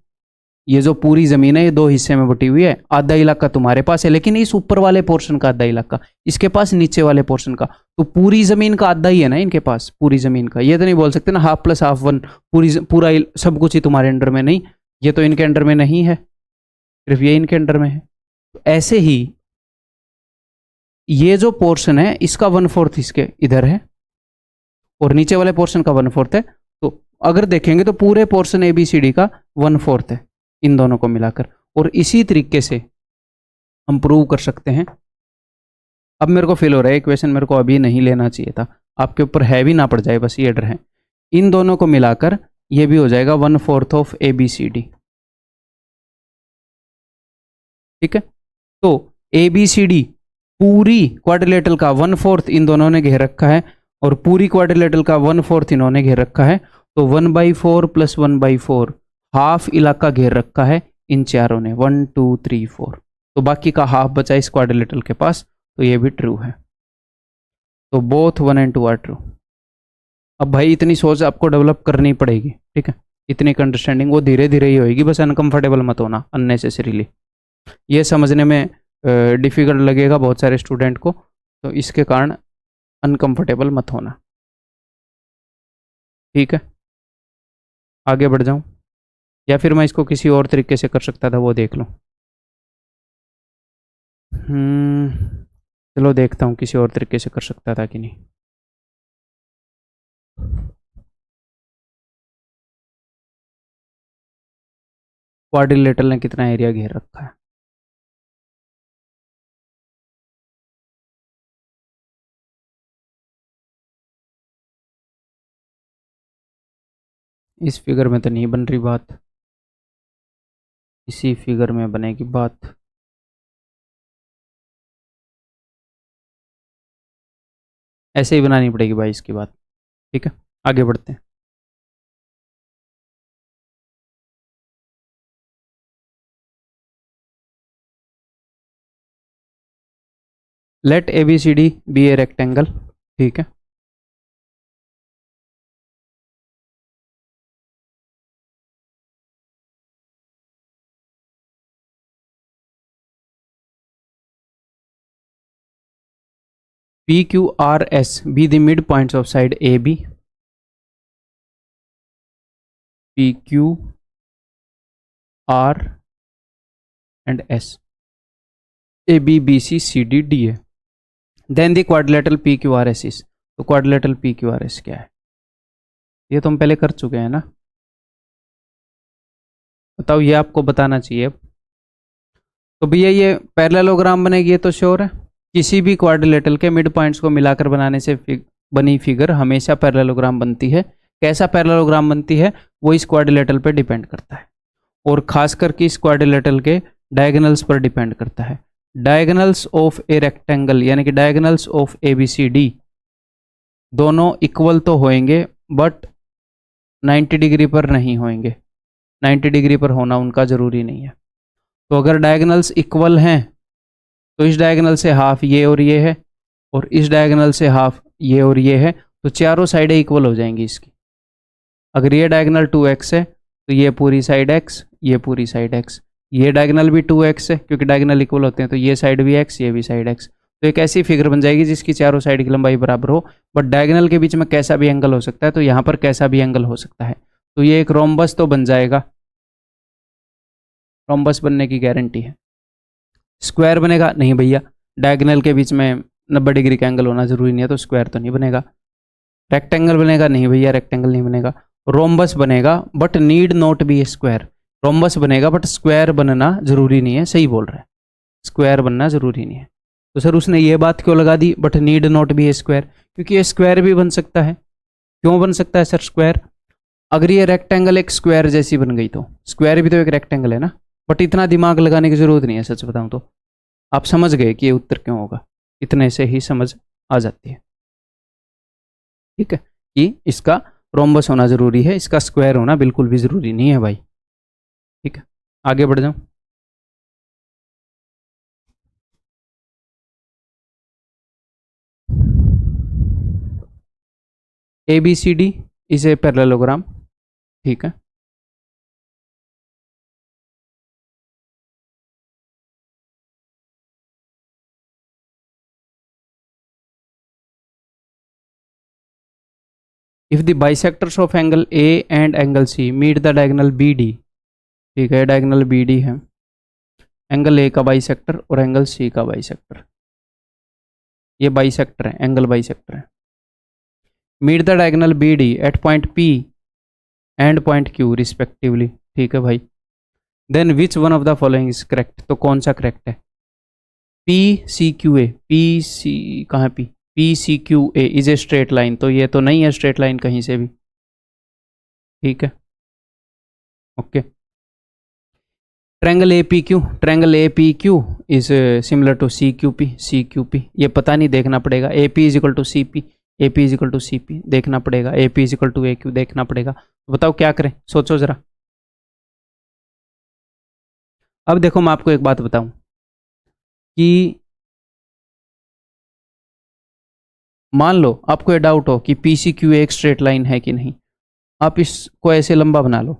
ये जो पूरी जमीन है ये दो हिस्से में बटी हुई है, आधा इलाका तुम्हारे पास है, लेकिन इस ऊपर वाले पोर्शन का आधा इलाका, इसके पास नीचे वाले पोर्शन का, तो पूरी जमीन का आधा ही है ना इनके पास, पूरी जमीन का। ये तो नहीं बोल सकते ना हाफ प्लस हाफ वन, पूरा सब कुछ ही तुम्हारे अंडर में, नहीं, ये तो इनके अंडर में नहीं है, सिर्फ ये इनके अंडर में है। तो ऐसे ही ये जो पोर्शन है इसका 1/4 इसके इधर है और नीचे वाले पोर्शन का 1/4 है। तो अगर देखेंगे तो पूरे पोर्शन ABCD का 1/4 है इन दोनों को मिलाकर, और इसी तरीके से हम प्रूव कर सकते हैं। अब मेरे को फील हो रहा है इक्वेशन मेरे को अभी नहीं लेना चाहिए था, आपके ऊपर है भी ना पड़ जाए, बस ये डर है। इन दोनों को मिलाकर ये भी हो जाएगा 1/4 ऑफ ABCD, ठीक है। तो ABCD पूरी क्वाड्रिलेटरल का 1/4 इन दोनों ने घेर रखा है और पूरी क्वाड्रिलेटरल का 1/4 इन्होंने घेर रखा है, तो 1/4 + 1/4 हाफ इलाका घेर रखा है इन चारों ने, 1 2 3 4, तो बाकी का हाफ बचा इस क्वाड्रिलेटरल के पास, तो ये भी ट्रू है। तो बोथ 1 and 2 आर ट्रू। अब भाई इतनी सोच आपको डेवलप करनी पड़ेगी, ठीक है, इतनी अंडरस्टैंडिंग वो धीरे धीरे ही होएगी, बस अनकंफर्टेबल मत होना अननेसेसरीली। ये समझने में डिफ़िकल्ट लगेगा बहुत सारे स्टूडेंट को, तो इसके कारण अनकंफर्टेबल मत होना, ठीक है। आगे बढ़ जाऊं या फिर मैं इसको किसी और तरीके से कर सकता था, वो देख लूं। चलो देखता हूं किसी और तरीके से कर सकता था कि नहीं। क्वाड्रिलेटरल ने कितना एरिया घेर रखा है, इस फिगर में तो नहीं बन रही बात, इसी फिगर में बनेगी बात। ऐसे ही बनानी पड़ेगी भाई इसकी बात, ठीक है। आगे बढ़ते हैं। Let ABCD be a rectangle, ठीक है। PQRS be the midpoints of side AB, PQR and S, AB BC CD DA, then the quadrilateral PQRS is, तो quadrilateral PQRS क्या है, ये तो हम पहले कर चुके हैं ना, बताओ, ये आपको बताना चाहिए। तो भैया ये पैरेललोग्राम बनेगी, ये तो श्योर है, किसी भी क्वाड्रिलेटरल के मिड पॉइंट्स को मिलाकर बनाने से बनी फिगर हमेशा पैरेललोग्राम बनती है। कैसा पैरेललोग्राम बनती है वो इस क्वाड्रिलेटरल पे डिपेंड करता है, और खास करके इस क्वाड्रिलेटरल के डायगोनल्स पर डिपेंड करता है। डायगोनल्स ऑफ ए रेक्टेंगल यानी कि डायगोनल्स ऑफ ABCD दोनों इक्वल तो होंगे बट 90 डिग्री पर नहीं होंगे, 90 डिग्री पर होना उनका ज़रूरी नहीं है। तो अगर डायगोनल्स इक्वल हैं तो इस डायगोनल से हाफ ये और ये है, और इस डायगोनल से हाफ ये और ये है, तो चारों साइडें इक्वल हो जाएंगी इसकी। अगर ये डायगोनल 2x है तो ये पूरी साइड x, ये पूरी साइड x, ये डायगोनल भी 2x है क्योंकि डायगोनल इक्वल होते हैं, तो ये साइड भी x, ये भी साइड x। तो एक ऐसी फिगर बन जाएगी जिसकी चारों साइड की लंबाई बराबर हो, बट डायगोनल के बीच में कैसा भी एंगल हो सकता है, तो यहाँ पर कैसा भी एंगल हो सकता है, तो ये एक रोम्बस तो बन जाएगा, रोम्बस बनने की गारंटी है। स्क्वायर बनेगा नहीं भैया, डायगोनल के बीच में 90 डिग्री का एंगल होना जरूरी नहीं है, तो स्क्वायर तो नहीं बनेगा। रेक्टेंगल बनेगा नहीं भैया, रेक्टेंगल नहीं बनेगा। रोम्बस बनेगा but need not be a square, rhombus बनेगा बट स्क्वायर बनना जरूरी नहीं है, सही बोल रहा है, स्क्वायर बनना जरूरी नहीं है। तो सर उसने ये बात क्यों लगा दी but need not be a square, क्योंकि ये स्क्वायर भी बन सकता है। क्यों बन सकता है सर स्क्वायर, अगर ये रेक्टेंगल एक स्क्वायर जैसी बन गई तो स्क्वायर भी तो एक रेक्टेंगल है ना, बट इतना दिमाग लगाने की जरूरत नहीं है, सच बताऊं तो आप समझ गए कि ये उत्तर क्यों होगा, इतने से ही समझ आ जाती है, ठीक है, कि इसका रोम्बस होना जरूरी है, इसका स्क्वायर होना बिल्कुल भी जरूरी नहीं है भाई, ठीक है। आगे बढ़ जाऊं। ABCD इज ए पैरेललोग्राम, ठीक है। If the bisectors of angle A and angle C meet the diagonal B D, ठीक है, डायगोनल बी डी है, एंगल ए का बाइसेक्टर और एंगल सी का बाइसेक्टर, ये बाइसेक्टर है, एंगल बाइसेक्टर है, meet the diagonal B D at point P and point Q respectively, ठीक है भाई, then which one of the following is correct, तो कौन सा करेक्ट है, P C Q A, P C कहाँ P C Q A is a straight line, तो ये तो नहीं है स्ट्रेट लाइन कहीं से भी, ठीक है, okay. Triangle A P Q, triangle A P Q is similar to C Q P, ये पता नहीं, देखना पड़ेगा, A P is equal to C P, A P is equal to C P देखना पड़ेगा, A P is equal to A Q देखना पड़ेगा, तो बताओ क्या करें, सोचो जरा। अब देखो मैं आपको एक बात बताऊं कि मान लो आपको ये डाउट हो कि पी सी क्यू एक स्ट्रेट लाइन है कि नहीं, आप इसको ऐसे लंबा बना लो।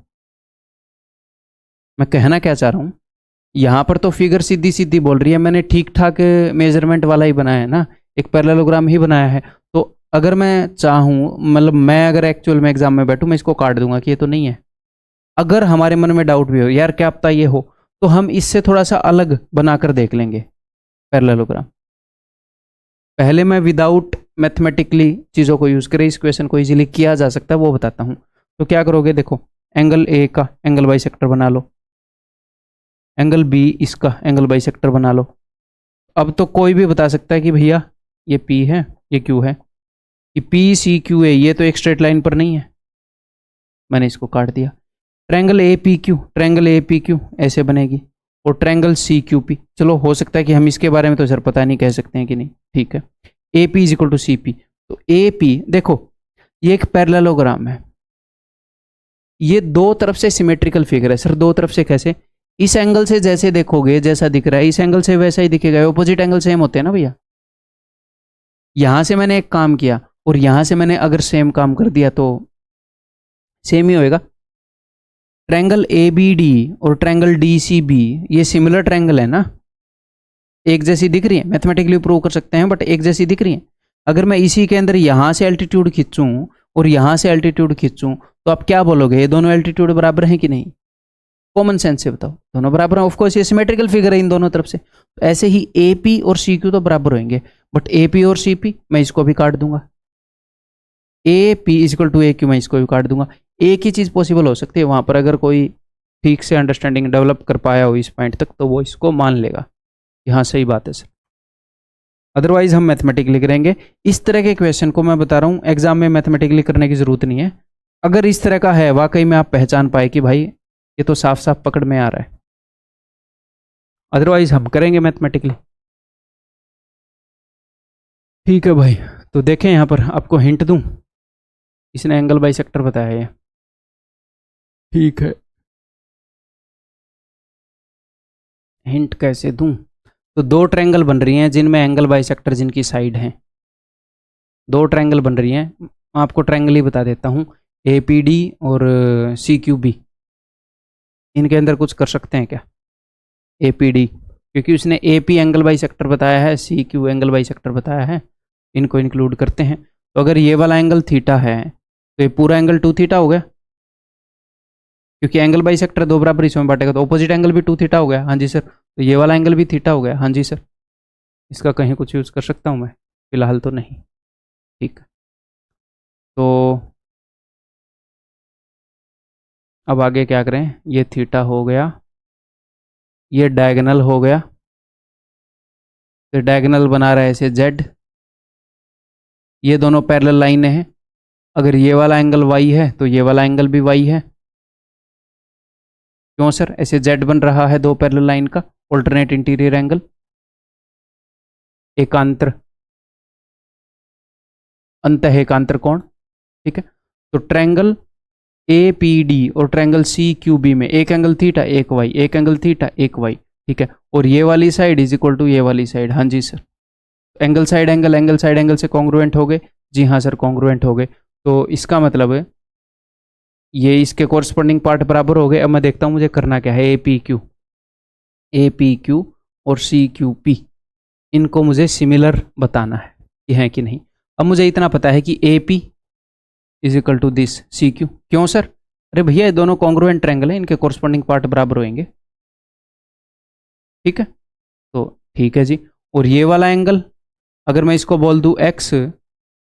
मैं कहना क्या चाह रहा हूं, यहां पर तो फिगर सीधी सीधी बोल रही है, मैंने ठीक ठाक मेजरमेंट वाला ही बनाया है ना, एक पैरेललोग्राम ही बनाया है, तो अगर मैं चाहूँ, मतलब मैं अगर एक्चुअल में एग्जाम में बैठूँ, मैं इसको काट दूंगा कि ये तो नहीं है। अगर हमारे मन में डाउट भी हो यार क्या पता ये हो, तो हम इससे थोड़ा सा अलग बनाकर देख लेंगे पैरेललोग्राम। पहले मैं विदाउट मैथमेटिकली चीज़ों को यूज़ करें इस क्वेश्चन को इजीली किया जा सकता है वो बताता हूँ। तो क्या करोगे, देखो एंगल ए का एंगल बाइसेक्टर बना लो, एंगल बी इसका एंगल बाइसेक्टर बना लो। अब तो कोई भी बता सकता है कि भैया ये पी है ये क्यू है, कि पी सी क्यू ए ये तो एक स्ट्रेट लाइन पर नहीं है, मैंने इसको काट दिया। Triangle A P Q, triangle A P Q ऐसे बनेगी, और ट्रायंगल सी क्यू पी, चलो हो सकता है कि हम इसके बारे में तो सर पता नहीं कह सकते हैं कि नहीं, ठीक है। A P is equal to C P, तो ए पी देखो ये एक पैरेललोग्राम है, ये दो तरफ से सिमेट्रिकल फिगर है। सर दो तरफ से कैसे, इस एंगल से जैसे देखोगे जैसा दिख रहा है इस एंगल से वैसा ही दिखेगा, ऑपोजिट एंगल सेम होते हैं ना भैया। यहां से मैंने एक काम किया और यहां से मैंने अगर सेम काम कर दिया तो सेम ही होएगा। ट्रायंगल ए बी डी और ट्रायंगल डी सी बी ये सिमिलर ट्रायंगल है ना, एक जैसी दिख रही है, मैथमेटिकली प्रूव कर सकते हैं बट एक जैसी दिख रही है। अगर मैं इसी के अंदर यहां से एल्टीट्यूड खींचूं और यहां से एल्टीट्यूड खींचूं तो आप क्या बोलोगे, ये दोनों एल्टीट्यूड बराबर हैं कि नहीं? कॉमन सेंस से बताओ, दोनों बराबर हैं। ऑफकोर्स ये सिमेट्रिकल फिगर है इन दोनों तरफ से, तो ऐसे ही ए पी और सी क्यू तो बराबर होंगे, बट ए पी और सी पी मैं इसको भी काट दूंगा, A P is equal to A Q मैं इसको भी काट दूंगा। एक ही चीज़ पॉसिबल हो सकती है वहाँ पर, अगर कोई ठीक से अंडरस्टैंडिंग डेवलप कर पाया हो इस पॉइंट तक तो वो इसको मान लेगा कि हाँ सही बात है सर, अदरवाइज हम मैथमेटिकली करेंगे। इस तरह के क्वेश्चन को मैं बता रहा हूँ एग्जाम में मैथमेटिकली करने की ज़रूरत नहीं है। अगर इस तरह का है वाकई में आप पहचान पाए कि भाई ये तो साफ साफ पकड़ में आ रहा है, अदरवाइज हम करेंगे मैथमेटिकली। ठीक है भाई, तो देखें यहाँ पर आपको हिंट दूँ, इसने एंगल बाइसेक्टर बताया है, ठीक है, हिंट कैसे दूं? तो दो ट्रायंगल बन रही हैं जिनमें एंगल बाइसेक्टर जिनकी साइड हैं, दो ट्रायंगल बन रही हैं, मैं आपको ट्रायंगल ही बता देता हूँ, ए पी डी और सी क्यू बी, इनके अंदर कुछ कर सकते हैं क्या? ए पी डी, क्योंकि उसने ए पी एंगल बाइसेक्टर बताया है, सी क्यू एंगल बाइसेक्टर बताया है, इनको इंक्लूड करते हैं। तो अगर ये वाला एंगल थीटा है तो ये पूरा एंगल 2 थीटा हो गया, क्योंकि एंगल बाइसेक्टर दो बराबर हिस्सों में बांटेगा, तो ऑपोजिट एंगल भी 2 थीटा हो गया। हाँ जी सर, तो ये वाला एंगल भी थीटा हो गया। हाँ जी सर, इसका कहीं कुछ यूज़ कर सकता हूँ मैं? फिलहाल तो नहीं, ठीक। तो अब आगे क्या करें, ये थीटा हो गया, ये डायगोनल हो गया, तो डायगोनल बना रहा है ऐसे जेड, ये दोनों पैरेलल लाइनें हैं, अगर ये वाला एंगल वाई है तो ये वाला एंगल भी वाई है। क्यों सर? ऐसे जेड बन रहा है दो पैरेलल लाइन का ऑल्टरनेट इंटीरियर एंगल, एकांतर अंत एकांतर कोण, ठीक है। तो ट्रायंगल ए पी डी और ट्रायंगल सी क्यू बी में एक एंगल थीटा एक वाई, एक एंगल थीटा एक वाई, ठीक है, और ये वाली साइड इज इक्वल टू ये वाली साइड। हाँ जी sir, angle side angle, angle side angle से कॉन्ग्रुएंट हो गए। जी हाँ सर, कॉन्ग्रुएंट हो गए, तो इसका मतलब है ये इसके कोरस्पॉन्डिंग पार्ट बराबर हो गए। अब मैं देखता हूँ मुझे करना क्या है, ए पी क्यू और सी क्यू पी, इनको मुझे सिमिलर बताना है कि हैं कि नहीं। अब मुझे इतना पता है कि A P is equal to this C Q. क्यों सर? अरे भैया ये दोनों कॉन्ग्रुएंट ट्रायंगल है, इनके कॉरस्पॉन्डिंग पार्ट बराबर होंगे। ठीक है, तो ठीक है जी। और ये वाला एंगल अगर मैं इसको बोल दूं x,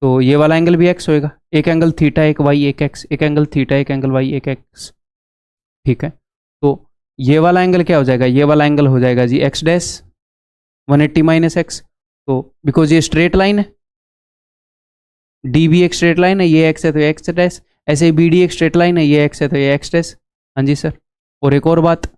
तो ये वाला एंगल भी x होएगा। एक एंगल थीटा एक y एक x, एक एंगल थीटा एक एंगल y एक x। ठीक है, तो ये वाला एंगल क्या हो जाएगा? ये वाला एंगल हो जाएगा जी x डैश 180 माइनस एक्स। तो बिकॉज ये स्ट्रेट लाइन है, डी भी एक स्ट्रेट लाइन है, ये x है तो ये x डैश, ऐसे ही बी डी एक स्ट्रेट लाइन है, ये x है तो ये x डैश। हाँ जी सर। और एक और बात,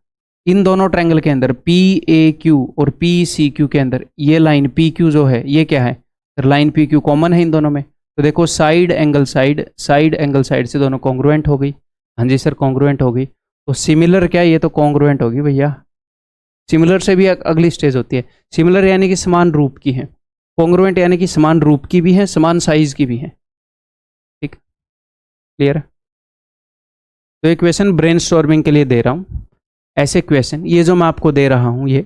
इन दोनों ट्रायंगल के अंदर पी ए क्यू और पी सी क्यू के अंदर ये लाइन पी क्यू जो है ये क्या है? लाइन पी क्यू कॉमन है इन दोनों में। तो देखो साइड एंगल साइड से दोनों कॉन्ग्रुएंट हो गई। हाँ जी सर, कॉन्ग्रुएंट हो गई। तो सिमिलर क्या, ये तो कॉन्ग्रुएंट होगी भैया। सिमिलर से भी अगली स्टेज होती है। सिमिलर यानी कि समान रूप की है, कॉन्ग्रुएंट यानी कि समान रूप की भी है, समान साइज की भी है। ठीक, क्लियर है? तो एक क्वेश्चन ब्रेनस्टॉर्मिंग के लिए दे रहा हूं। ऐसे क्वेश्चन ये जो मैं आपको दे रहा हूं, ये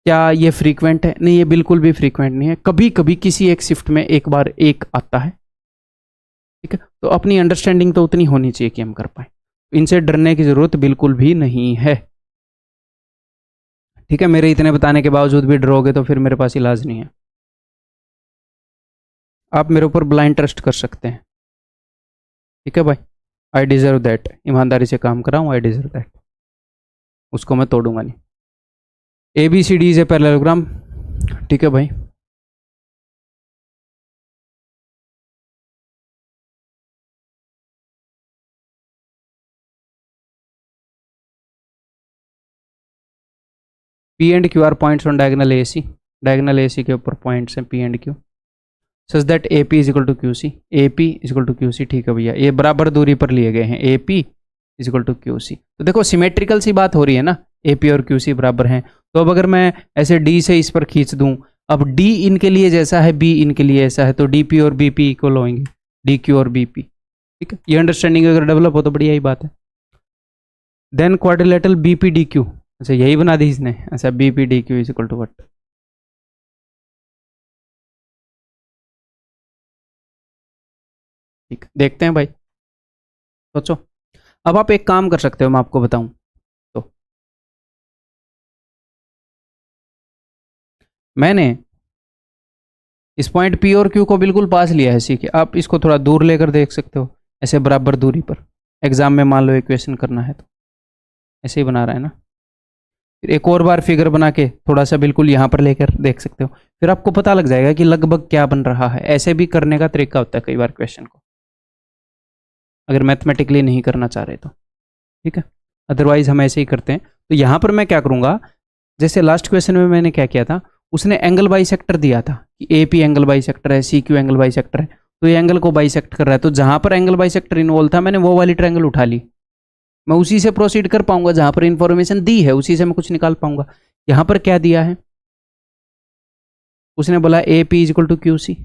क्या ये फ्रीक्वेंट है? नहीं, ये बिल्कुल भी फ्रीक्वेंट नहीं है। कभी कभी किसी एक शिफ्ट में एक बार एक आता है। ठीक है, तो अपनी अंडरस्टैंडिंग तो उतनी होनी चाहिए कि हम कर पाए। इनसे डरने की जरूरत बिल्कुल भी नहीं है। ठीक है, मेरे इतने बताने के बावजूद भी डरोगे तो फिर मेरे पास इलाज नहीं है। आप मेरे ऊपर ब्लाइंड ट्रस्ट कर सकते हैं। ठीक है भाई, आई डिजर्व दैट। ईमानदारी से काम कर रहा हूँ, आई डिजर्व दैट। उसको मैं तोड़ूंगा नहीं। A B C D is a parallelogram. ठीक है भाई, P and Q are points on diagonal A C. Diagonal A C के ऊपर पॉइंट्स हैं P and Q, such that A P is equal to Q C. A P is equal to Q C. ठीक है भैया, ये बराबर दूरी पर लिए गए हैं। A P is equal to Q C. तो देखो सिमेट्रिकल सी बात हो रही है ना, ए पी और क्यू सी बराबर हैं। तो अब अगर मैं ऐसे डी से इस पर खींच दूं, अब डी इनके लिए जैसा है, बी इनके लिए ऐसा है, तो डी पी और बी पी इक्वल होंगे, डी क्यू और बी पी। ठीक है, ये अंडरस्टैंडिंग अगर डेवलप हो तो बढ़िया ही बात है। Then quadrilateral B P D Q. अच्छा, यही बना दी इसने। अच्छा, B P D Q is equal to what? ठीक, देखते हैं भाई, सोचो। अब आप एक काम कर सकते हो, मैं आपको बताऊं तो, मैंने इस पॉइंट पी और क्यू को बिल्कुल पास लिया है सी के। आप इसको थोड़ा दूर लेकर देख सकते हो, ऐसे बराबर दूरी पर। एग्जाम में मान लो इक्वेशन करना है तो ऐसे ही बना रहा है ना। फिर एक और बार फिगर बना के थोड़ा सा बिल्कुल यहाँ पर लेकर देख सकते हो, फिर आपको पता लग जाएगा कि लगभग क्या बन रहा है। ऐसे भी करने का तरीका होता है कई बार क्वेश्चन को, अगर मैथमेटिकली नहीं करना चाह रहे तो। ठीक है, अदरवाइज हम ऐसे ही करते हैं। तो यहाँ पर मैं क्या करूँगा, जैसे लास्ट क्वेश्चन में मैंने क्या किया था, उसने एंगल बाइसेक्टर दिया था कि ए पी एंगल बाइसेक्टर है, सी क्यू एंगल बाइसेक्टर है, तो ये एंगल को बाइसेक्ट कर रहा है। तो जहाँ पर एंगल बाइसेक्टर इन्वॉल्व था, मैंने वो वाली ट्रायंगल उठा ली। मैं उसी से प्रोसीड कर पाऊंगा, जहाँ पर इंफॉर्मेशन दी है उसी से मैं कुछ निकाल पाऊंगा। यहाँ पर क्या दिया है, उसने बोला A P is equal to Q C.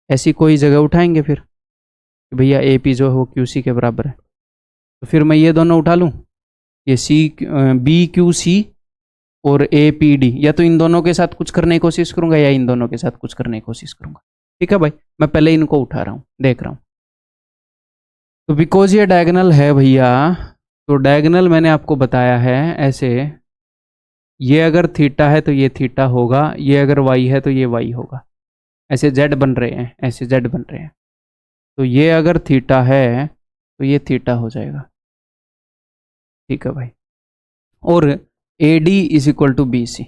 ऐसी कोई जगह उठाएंगे फिर कि भैया ए पी जो है वो क्यू सी के बराबर है। तो फिर मैं ये दोनों उठा लूँ, ये सी बी क्यू सी और ए पी डी, या तो इन दोनों के साथ कुछ करने की कोशिश करूंगा या इन दोनों के साथ कुछ करने की कोशिश करूंगा। ठीक है भाई, मैं पहले इनको उठा रहा हूँ, देख रहा हूँ। तो बिकॉज ये डायगोनल है भैया, तो डायगोनल मैंने आपको बताया है ऐसे, ये अगर थीटा है तो ये थीटा होगा, ये अगर वाई है तो ये वाई होगा। ऐसे जेड बन रहे हैं, ऐसे जेड बन रहे हैं। तो ये अगर थीटा है तो ये थीटा हो जाएगा। ठीक है भाई, और A D is equal to B C,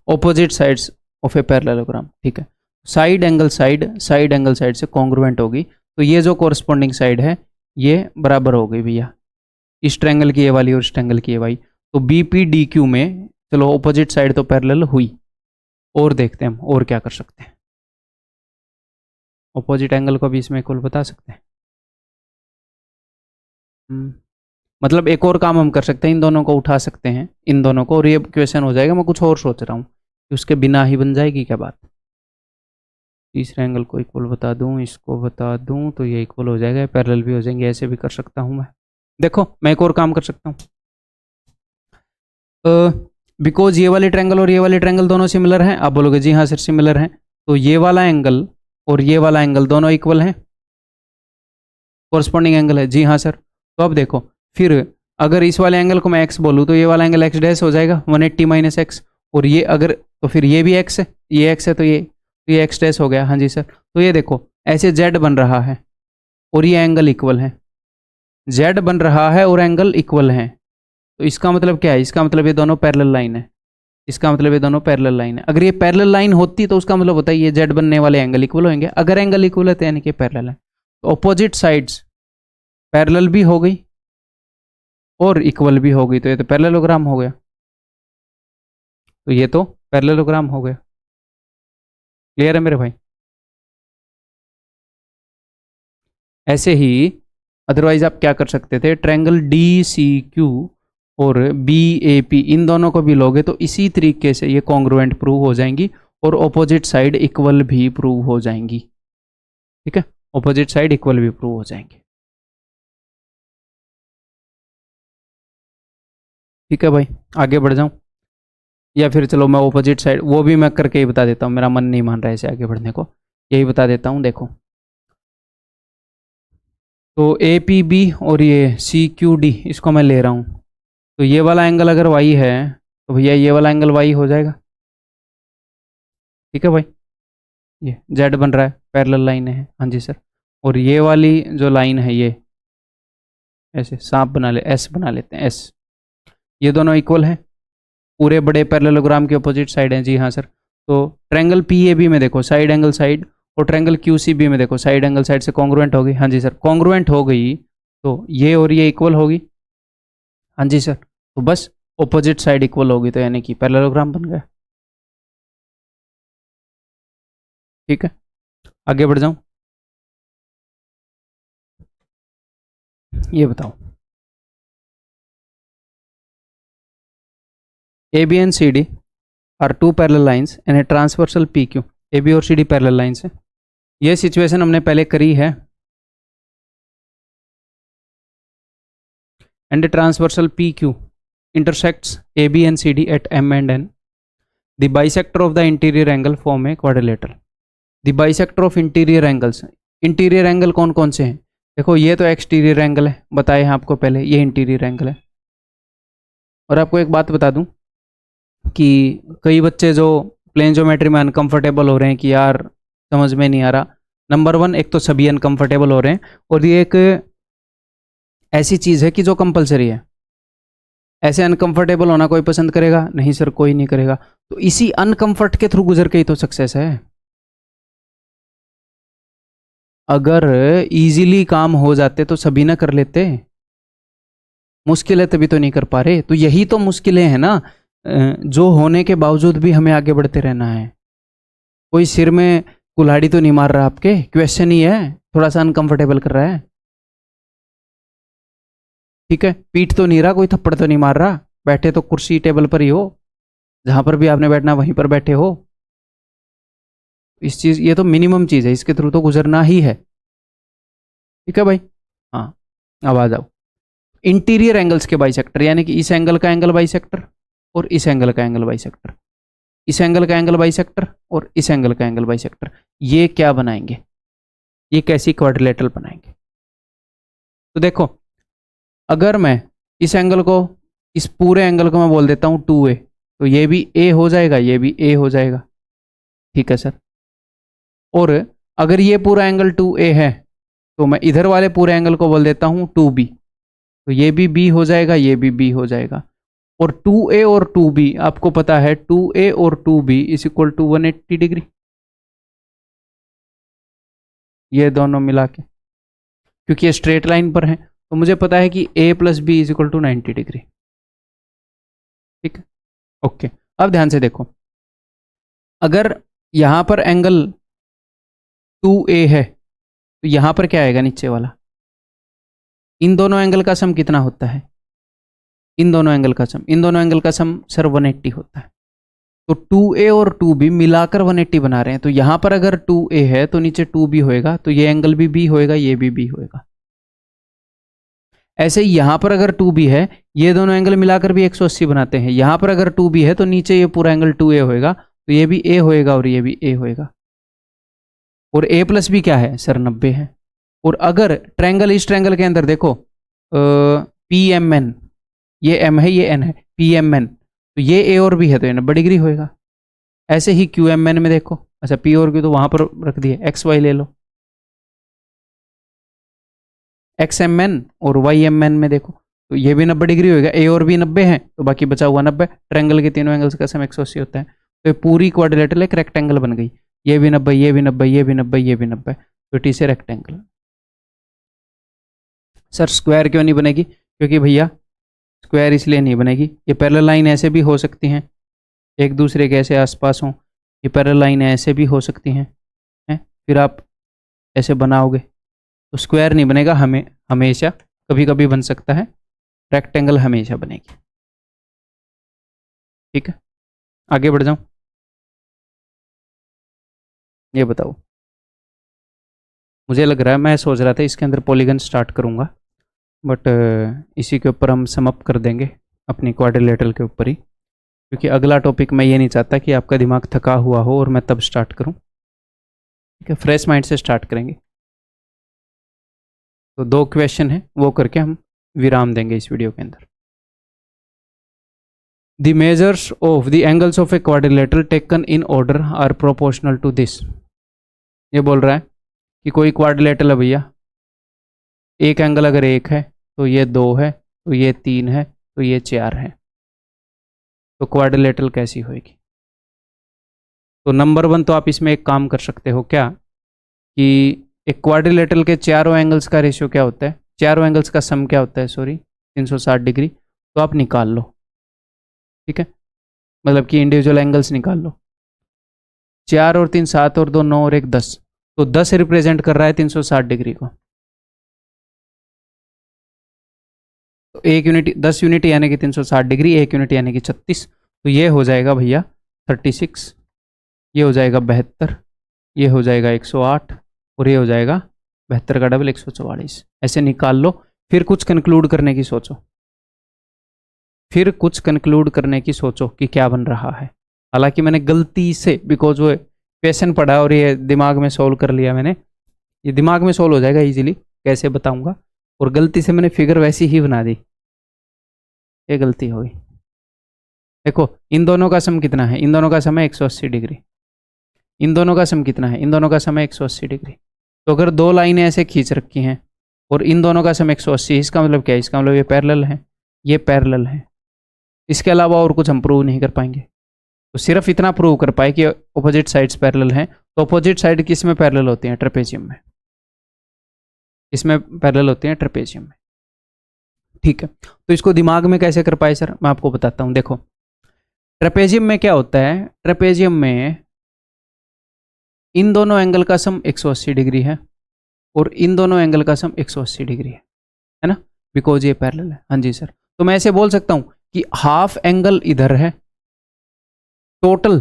opposite sides of a parallelogram. ठीक है, साइड एंगल साइड से कॉन्ग्रुएंट होगी। तो ये जो कोरस्पॉन्डिंग साइड है ये बराबर हो गई भैया, इस ट्रायंगल की ये वाली और इस ट्रायंगल की ये वाली। तो बी पी डी क्यू में चलो ऑपोजिट साइड तो पैरेलल हुई, और देखते हैं हम और क्या कर सकते हैं। ऑपोजिट एंगल को भी इसमें इक्वल बता सकते हैं। मतलब एक और काम हम कर सकते हैं, इन दोनों को उठा सकते हैं, इन दोनों को, और ये क्वेश्चन हो जाएगा। मैं कुछ और सोच रहा हूँ कि उसके बिना ही बन जाएगी क्या बात। तीसरे एंगल को इक्वल बता दूं, इसको बता दूं, तो ये इक्वल हो जाएगा, पैरेलल भी हो जाएंगे। ऐसे भी कर सकता हूं मैं। देखो मैं एक और काम कर सकता हूं, बिकॉज ये वाले ट्रायंगल और ये वाले ट्रायंगल दोनों सिमिलर हैं। आप बोलोगे जी हाँ सर सिमिलर हैं, तो ये वाला एंगल और ये वाला एंगल दोनों इक्वल हैं। कोरस्पॉन्डिंग एंगल है। जी हाँ सर। तो अब देखो, फिर अगर इस वाले एंगल को मैं एक्स बोलूँ तो ये वाला एंगल एक्स डैश हो जाएगा 180 माइनस एक्स। और ये अगर, तो फिर ये भी एक्स है, ये एक्स है, तो ये एक्स डैश हो गया। हाँ जी सर। तो ये देखो ऐसे जेड बन रहा है और ये एंगल इक्वल है, जेड बन रहा है और एंगल इक्वल है। तो इसका मतलब क्या है? इसका मतलब ये दोनों पैरेलल लाइन है। इसका मतलब ये दोनों पैरेलल लाइन है। अगर ये पैरेलल लाइन होती तो उसका मतलब होता है ये जेड बनने वाले एंगल इक्वल होंगे। अगर एंगल इक्वल है तो यानी कि पैरेलल है। तो ऑपोजिट साइड्स पैरेलल भी हो गई और इक्वल भी हो गई, तो ये तो पैरेललोग्राम हो गया। तो ये तो पैरेललोग्राम हो गया। क्लियर है मेरे भाई? ऐसे ही अदरवाइज आप क्या कर सकते थे, ट्रायंगल डी सी क्यू और बी ए पी, इन दोनों को भी लोगे तो इसी तरीके से ये कॉन्ग्रुएंट प्रूव हो जाएंगी और ऑपोजिट साइड इक्वल भी प्रूव हो जाएंगी। ठीक है, ऑपोजिट साइड इक्वल भी प्रूव हो जाएंगे। ठीक है भाई, आगे बढ़ जाऊं या फिर चलो मैं ऑपोजिट साइड वो भी मैं करके ही बता देता हूँ, मेरा मन नहीं मान रहा है ऐसे आगे बढ़ने को, यही बता देता हूँ। देखो तो ए पी बी और ये सी क्यू डी इसको मैं ले रहा हूँ, तो ये वाला एंगल अगर वाई है तो भैया ये वाला एंगल वाई हो जाएगा। ठीक है भाई, ये जेड बन रहा है, पैरेलल लाइन है। हाँ जी सर। और ये वाली जो लाइन है ये ऐसे सांप बना ले, एस बना लेते हैं, एस। ये दोनों इक्वल हैं, पूरे बड़े पैरेललोग्राम के अपोजिट साइड हैं। जी हाँ सर। तो ट्रायंगल पी ए बी में देखो साइड एंगल साइड, और ट्रायंगल क्यू सी बी में देखो साइड एंगल साइड से कॉन्ग्रुएंट हो गई। हाँ जी सर, कॉन्ग्रुएंट हो गई तो ये और ये इक्वल होगी। हाँ जी सर। तो बस अपोजिट साइड इक्वल होगी तो यानी कि पैरेललोग्राम बन गया। ठीक है, आगे बढ़ जाऊं। ये बताओ, A B and C D are two parallel lines and a transversal P Q. A B और सी डी पैरेलल लाइंस है। ये सिचुएशन हमने पहले करी है। And a transversal P Q intersects AB and CD at M and N. The bisector of the interior angle form a quadrilateral. The bisector of interior angles. Interior angle कौन कौन से हैं? देखो ये तो एक्सटीरियर एंगल है, बताए हैं आपको पहले, ये इंटीरियर एंगल है। और आपको एक बात बता दूं कि कई बच्चे जो प्लेन ज्योमेट्री में अनकंफर्टेबल हो रहे हैं कि यार समझ में नहीं आ रहा। नंबर वन, एक तो सभी अनकंफर्टेबल हो रहे हैं, और ये एक ऐसी चीज़ है कि जो कंपलसरी है। ऐसे अनकंफर्टेबल होना कोई पसंद करेगा? नहीं सर, कोई नहीं करेगा। तो इसी अनकंफर्ट के थ्रू गुजर के ही तो सक्सेस है। अगर इजीली काम हो जाते तो सभी ना कर लेते। मुश्किल है तभी तो नहीं कर पा रहे। तो यही तो मुश्किलें हैं ना, जो होने के बावजूद भी हमें आगे बढ़ते रहना है। कोई सिर में कुल्हाड़ी तो नहीं मार रहा आपके, क्वेश्चन ही है, थोड़ा सा अनकंफर्टेबल कर रहा है। ठीक है, पीट तो नहीं रहा, कोई थप्पड़ तो नहीं मार रहा, बैठे तो कुर्सी टेबल पर ही हो, जहां पर भी आपने बैठना वहीं पर बैठे हो। इस चीज, ये तो मिनिमम चीज है, इसके थ्रू तो गुजरना ही है। ठीक है भाई। हाँ, अब आ जाओ इंटीरियर एंगल्स के बाइसेक्टर, यानी कि इस एंगल का एंगल बाइसेक्टर और इस एंगल का एंगल बाइसेक्टर, इस एंगल का एंगल बाइसेक्टर और इस एंगल का एंगल बाइसेक्टर। ये क्या बनाएंगे? ये कैसी क्वाड्रिलेटरल बनाएंगे? तो देखो, अगर मैं इस एंगल को, इस पूरे एंगल को मैं बोल देता हूँ 2a, तो ये भी a हो जाएगा, ये भी a हो जाएगा। ठीक है सर। और अगर ये पूरा एंगल 2a है तो मैं इधर वाले पूरे एंगल को बोल देता हूँ 2b, तो ये भी b हो जाएगा, ये भी b हो जाएगा। और 2a और 2b आपको पता है, 2a और 2b is equal to 180 degree, ये दोनों मिला के, क्योंकि ये स्ट्रेट लाइन पर है तो मुझे पता है कि a plus B is equal to 90 degree. ठीक है, ओके। अब ध्यान से देखो, अगर यहां पर एंगल 2a है तो यहां पर क्या आएगा नीचे वाला? इन दोनों एंगल का सम कितना होता है? इन दोनों एंगल का सम, इन दोनों एंगल का सम सर 180 होता है। तो 2a और 2b मिलाकर 180 बना रहे हैं, तो यहां पर अगर 2a है तो नीचे 2b होएगा, तो ये एंगल भी b होएगा, ये भी b होएगा। ऐसे ही यहां पर अगर 2b है, ये दोनों एंगल मिलाकर भी 180 बनाते हैं। यहां पर अगर 2b है तो नीचे ये पूरा एंगल 2a होएगा, तो ये भी a होएगा और ये भी a होएगा। और a प्लस b क्या है सर? 90 है। और अगर ट्रायंगल, इस ट्रायंगल के अंदर देखो पी एम एन, ये एम है ये एन है, पी एम एन, तो ये ए और बी है तो ये 90 डिग्री होएगा। ऐसे ही क्यू एम एन में देखो, अच्छा पी और क्यू तो वहां पर रख दिए, एक्स वाई ले लो, एक्स एम एन और वाई एम एन में देखो तो ये भी 90 डिग्री होएगा, ए और बी 90 है तो बाकी बचा हुआ 90। ट्रायंगल के तीनों एंगल्स का सम 180 होता है, तो ये पूरी क्वाड्रिलेटरल एक रेक्टेंगल बन गई। ये भी 90, ये भी 90, ये भी 90, ये भी 90, तो it is a rectangle. Sir square क्यों नहीं बनेगी? क्योंकि भैया स्क्वायर इसलिए नहीं बनेगी, ये पैरेलल लाइन ऐसे भी हो सकती हैं, एक दूसरे के ऐसे आसपास हों, ये पैरेलल लाइन ऐसे भी हो सकती हैं, फिर आप ऐसे बनाओगे तो स्क्वायर नहीं बनेगा, हमेशा, कभी कभी बन सकता है, रेक्टेंगल हमेशा बनेगी। ठीक है, आगे बढ़ जाऊं, ये बताओ, मुझे लग रहा है, मैं सोच रहा था इसके अंदर पॉलीगन स्टार्ट करूंगा, बट इसी के ऊपर हम सम अप कर देंगे अपनी क्वाड्रिलेटरल के ऊपर ही, क्योंकि अगला टॉपिक मैं ये नहीं चाहता कि आपका दिमाग थका हुआ हो और मैं तब स्टार्ट करूं। ठीक है, फ्रेश माइंड से स्टार्ट करेंगे। तो 2 क्वेश्चन है, वो करके हम विराम देंगे इस वीडियो के अंदर। The measures of the angles of a quadrilateral taken in order are proportional to this. ये बोल रहा है कि कोई क्वाड्रिलेटरल है भैया, एक एंगल अगर 1 है तो ये 2 है, तो ये 3 है, तो ये 4 है, तो क्वाड्रिलेटरल कैसी होएगी? तो नंबर 1 तो आप इसमें एक काम कर सकते हो क्या, कि एक क्वाड्रिलेटरल के चारों एंगल्स का रेशियो क्या होता है, चारों एंगल्स का सम क्या होता है, सॉरी 360 डिग्री, तो आप निकाल लो। ठीक है, मतलब कि इंडिविजुअल एंगल्स निकाल लो, 4 और 3 7 और 2 9 और 1 10, तो 10 रिप्रेजेंट कर रहा है 360 डिग्री को, तो 1 यूनिट 10 यूनिट यानी कि 360 डिग्री, 1 यूनिट यानी कि 36, तो ये हो जाएगा भैया 36, ये हो जाएगा 72, ये हो जाएगा 108 और ये हो जाएगा 72 का डबल 144। ऐसे निकाल लो, फिर कुछ कंक्लूड करने की सोचो, फिर कुछ कंक्लूड करने की सोचो कि क्या बन रहा है। हालांकि मैंने गलती से, बिकॉज वो क्वेश्चन पढ़ा और ये दिमाग में सोल्व कर लिया मैंने, ये दिमाग में सोल्व हो जाएगा इजीली, कैसे बताऊंगा, और गलती से मैंने फिगर वैसी ही बना दी, ये गलती हो गई। देखो इन दोनों का सम कितना है, इन दोनों का सम है 180 डिग्री, इन दोनों का सम कितना है, इन दोनों का सम है 180 डिग्री। तो अगर 2 लाइनें ऐसे खींच रखी हैं और इन दोनों का सम 180, इसका मतलब क्या है, इसका मतलब ये पैरेलल है, ये पैरेलल है, इसके अलावा और कुछ हम प्रूव नहीं कर पाएंगे। तो सिर्फ इतना प्रूव कर पाए कि ऑपोजिट साइड्स पैरेलल हैं, तो ऑपोजिट साइड किस में पैरेलल होती हैं, ट्रेपेजियम में, इसमें पैरेलल होती हैं ट्रेपेजियम में। ठीक है, तो इसको दिमाग में कैसे कर पाए सर, मैं आपको बताता हूं। देखो ट्रेपेजियम में क्या होता है, ट्रेपेजियम में इन दोनों एंगल का सम 180 डिग्री है और इन दोनों एंगल का सम 180 डिग्री है ना, बिकॉज ये पैरेलल है। हाँ जी सर, तो मैं ऐसे बोल सकता हूं कि हाफ एंगल इधर है, total,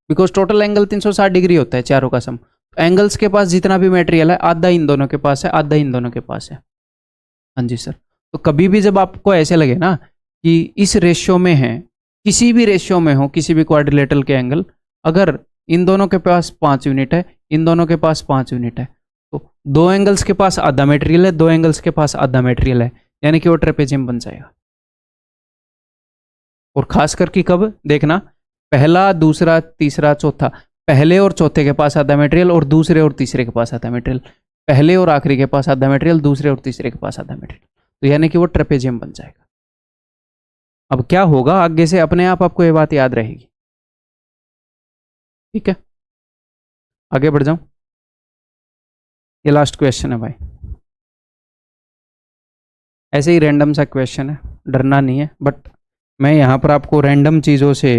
because total angle 360 degree होता है चारों का सम, एंगल्स के पास जितना भी मटेरियल है आधा इन दोनों के पास है, आधा इन दोनों के पास है। हाँ जी सर, तो कभी भी जब आपको ऐसे लगे ना कि इस रेशियो में है, किसी भी रेशियो में हो, किसी भी क्वाड्रिलेटरल के एंगल, अगर इन दोनों के पास 5 यूनिट है, इन दोनों के पास 5 यूनिट है, तो 2 एंगल्स के पास आधा मटेरियल है, 2 एंगल्स के पास आधा मटेरियल है, यानी कि वो ट्रेपेजियम बन जाएगा। और खास करके कब देखना, पहला दूसरा तीसरा चौथा, पहले और चौथे के पास आधा मटेरियल और दूसरे और तीसरे के पास आधा मटेरियल, पहले और आखिरी के पास आधा मटेरियल, दूसरे और तीसरे के पास आधा मटेरियल, तो यानी कि वो ट्रेपेजियम बन जाएगा। अब क्या होगा आगे से, अपने आप आपको ये बात याद रहेगी। ठीक है, आगे बढ़ जाऊं, ये लास्ट क्वेश्चन है भाई, ऐसे ही रैंडम सा क्वेश्चन है, डरना नहीं है, बट मैं यहाँ पर आपको रैंडम चीज़ों से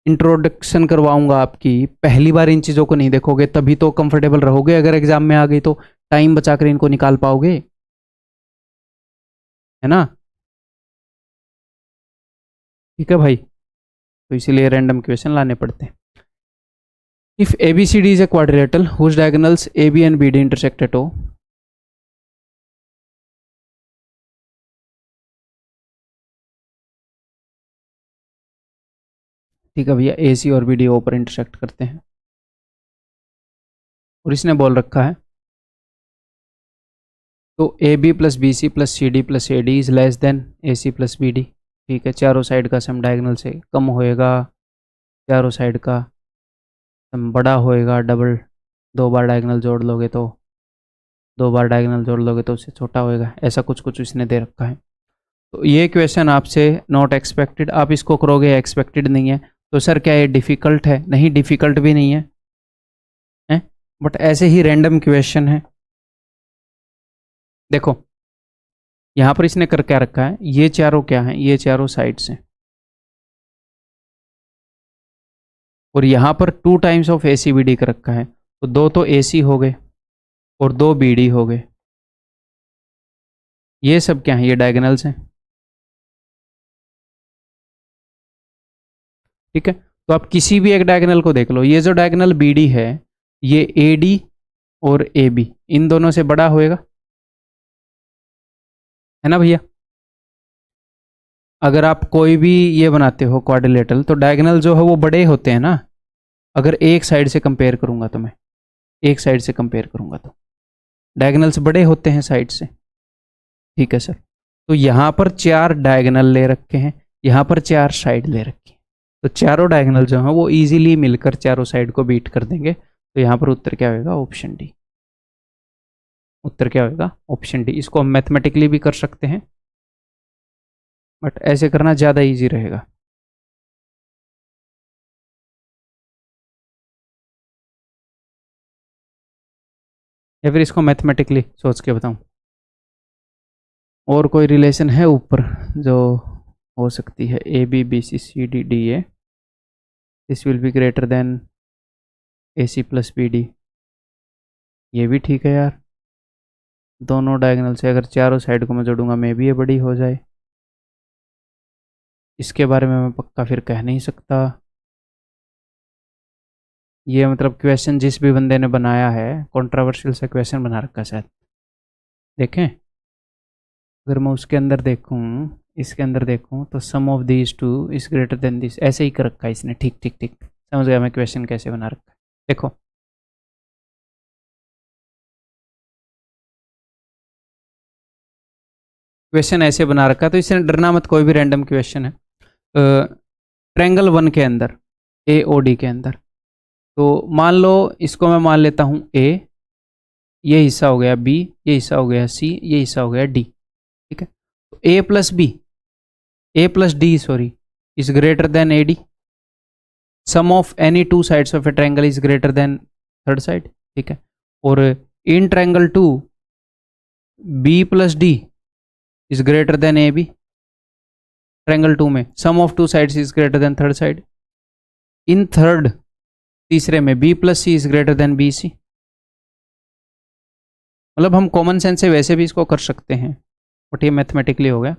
इंट्रोडक्शन करवाऊंगा आपकी। पहली बार इन चीज़ों को नहीं देखोगे तभी तो कंफर्टेबल रहोगे, अगर एग्जाम में आ गई तो टाइम बचाकर इनको निकाल पाओगे, है ना। ठीक है भाई, तो इसीलिए रैंडम क्वेश्चन लाने पड़ते हैं। If ABCD is a quadrilateral whose diagonals AB and BD intersect at O, ठीक है भैया, AC और BD O पर इंटरसेक्ट करते हैं, और इसने बोल रखा है तो A B plus B C plus C D plus A D is less than A C plus B D. ठीक है, चारों साइड का सम डायगोनल से कम होएगा, चारों साइड का सम बड़ा होएगा, डबल, दो बार डायगोनल जोड़ लोगे तो, दो बार डायगोनल जोड़ लोगे तो उससे छोटा होएगा। ऐसा कुछ कुछ इसने दे रखा है। तो ये क्वेश्चन आपसे नॉट एक्सपेक्टेड, आप इसको करोगे एक्सपेक्टेड नहीं है। तो सर क्या ये डिफ़िकल्ट है? नहीं, डिफ़िकल्ट भी नहीं है, हैं? बट ऐसे ही रैंडम क्वेश्चन है। देखो यहाँ पर इसने कर क्या रखा है, ये चारों क्या हैं, ये चारों साइड्स हैं, और यहाँ पर 2 times of A C B D कर रखा है। तो 2 तो ए सी हो गए और 2 बी डी हो गए। ये सब क्या है? ये डायगोनल्स हैं। ठीक है, तो आप किसी भी एक डायगोनल को देख लो। ये जो डायगोनल बी डी है, ये ए डी और ए बी इन दोनों से बड़ा होएगा, है ना भैया? अगर आप कोई भी ये बनाते हो क्वाड्रिलेटरल, तो डायगोनल जो है वो बड़े होते हैं ना। अगर एक साइड से कंपेयर करूंगा तो, मैं एक साइड से कंपेयर करूंगा तो डायगोनल्स बड़े होते हैं साइड से। ठीक है सर, तो यहाँ पर 4 डायगोनल ले रखे हैं, यहाँ पर 4 साइड ले रखी हैं। तो चारों डायगोनल जो हैं वो इजीली मिलकर चारों साइड को बीट कर देंगे। तो यहाँ पर उत्तर क्या होगा? Option D. उत्तर क्या होगा? Option D. इसको हम मैथमेटिकली भी कर सकते हैं, बट ऐसे करना ज़्यादा इजी रहेगा। या फिर इसको मैथमेटिकली सोच के बताऊं, और कोई रिलेशन है ऊपर जो हो सकती है? A B B C C D D A, this will be greater than A C plus B D. ये भी ठीक है यार, दोनों डायगोनल से अगर चारों साइड को मैं जोड़ूंगा, मे भी ये बड़ी हो जाए। इसके बारे में मैं पक्का फिर कह नहीं सकता। ये मतलब क्वेश्चन जिस भी बंदे ने बनाया है, कंट्रोवर्शियल सा क्वेश्चन बना रखा है शायद। देखें, अगर मैं उसके अंदर देखूं, इसके अंदर देखूं, तो sum of these two is greater than this, ऐसे ही कर रखा है इसने। ठीक ठीक ठीक, समझ गया मैं क्वेश्चन कैसे बना रखा है। देखो क्वेश्चन ऐसे बना रखा है, तो इसने डरना मत, कोई भी रैंडम क्वेश्चन है। ट्रायंगल 1 के अंदर, ए ओ डी के अंदर, तो मान लो इसको मैं मान लेता हूँ ए, ये हिस्सा हो गया बी, ये हिस्सा हो गया सी, ये हिस्सा हो गया डी। ठीक है, तो A plus B, A plus D sorry, is greater than A D. Sum of any 2 sides of a triangle is greater than third side. ठीक है, और in triangle 2 B plus D is greater than A B. Triangle 2 में sum of 2 sides is greater than third side. In third, तीसरे में B plus C is greater than B C. मतलब हम common sense से वैसे भी इसको कर सकते हैं, बट ये मैथमेटिकली हो गया।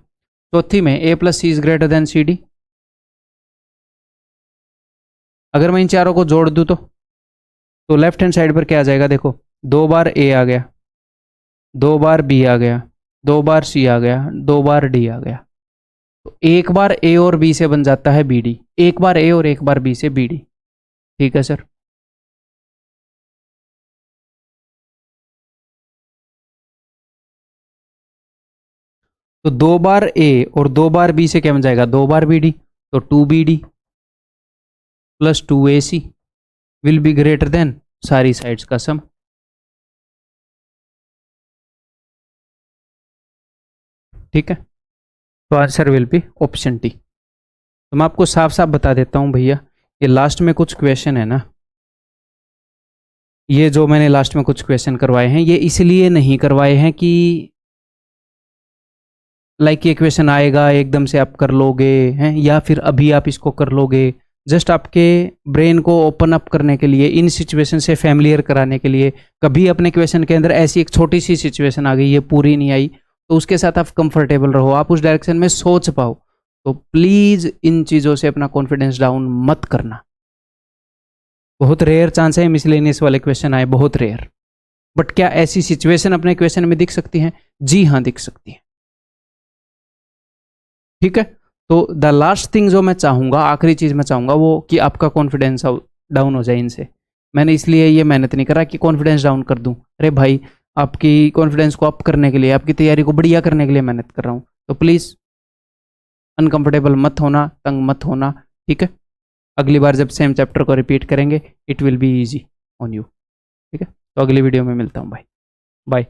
चौथी में A plus C is greater than C D. अगर मैं इन चारों को जोड़ दूं तो लेफ्ट हैंड साइड पर क्या आ जाएगा? देखो, 2 बार ए आ गया, 2 बार बी आ गया, 2 बार सी आ गया, 2 बार डी आ गया। तो एक बार ए और बी से बन जाता है बी डी, एक बार ए और एक बार बी से बी डी। ठीक है सर, तो 2 बार ए और 2 बार बी से क्या बन जाएगा? 2 बार बी डी। तो 2 B D plus 2 A C will be greater than सारी साइड्स का सम। ठीक है, तो answer will be option T. तो मैं आपको साफ साफ बता देता हूं भैया, ये लास्ट में कुछ क्वेश्चन है ना, ये जो मैंने लास्ट में कुछ क्वेश्चन करवाए हैं, ये इसलिए नहीं करवाए हैं कि लाइक ये क्वेश्चन आएगा एकदम से आप कर लोगे हैं, या फिर अभी आप इसको कर लोगे। जस्ट आपके ब्रेन को ओपन अप करने के लिए, इन सिचुएशन से फैमिलियर कराने के लिए। कभी अपने क्वेश्चन के अंदर ऐसी एक छोटी सी सिचुएशन आ गई, ये पूरी नहीं आई, तो उसके साथ आप कंफर्टेबल रहो, आप उस डायरेक्शन में सोच पाओ। तो प्लीज़ इन चीज़ों से अपना कॉन्फिडेंस डाउन मत करना। बहुत रेयर चांस है मिसलेनियस वाले क्वेश्चन आए, बहुत रेयर। बट क्या ऐसी सिचुएशन अपने क्वेश्चन में दिख सकती है? जी हाँ, दिख सकती है। ठीक है, तो द लास्ट थिंग जो मैं चाहूँगा, आखिरी चीज़ मैं चाहूँगा वो कि आपका कॉन्फिडेंस डाउन हो जाए इनसे। मैंने इसलिए ये मेहनत नहीं करा कि कॉन्फिडेंस डाउन कर दूं। अरे भाई, आपकी कॉन्फिडेंस को अप करने के लिए, आपकी तैयारी को बढ़िया करने के लिए मेहनत कर रहा हूँ। तो प्लीज़ अनकंफर्टेबल मत होना, तंग मत होना, ठीक है। अगली बार जब सेम चैप्टर को रिपीट करेंगे it will be easy on you, ठीक है। तो अगली वीडियो में मिलता हूँ, बाय बाय।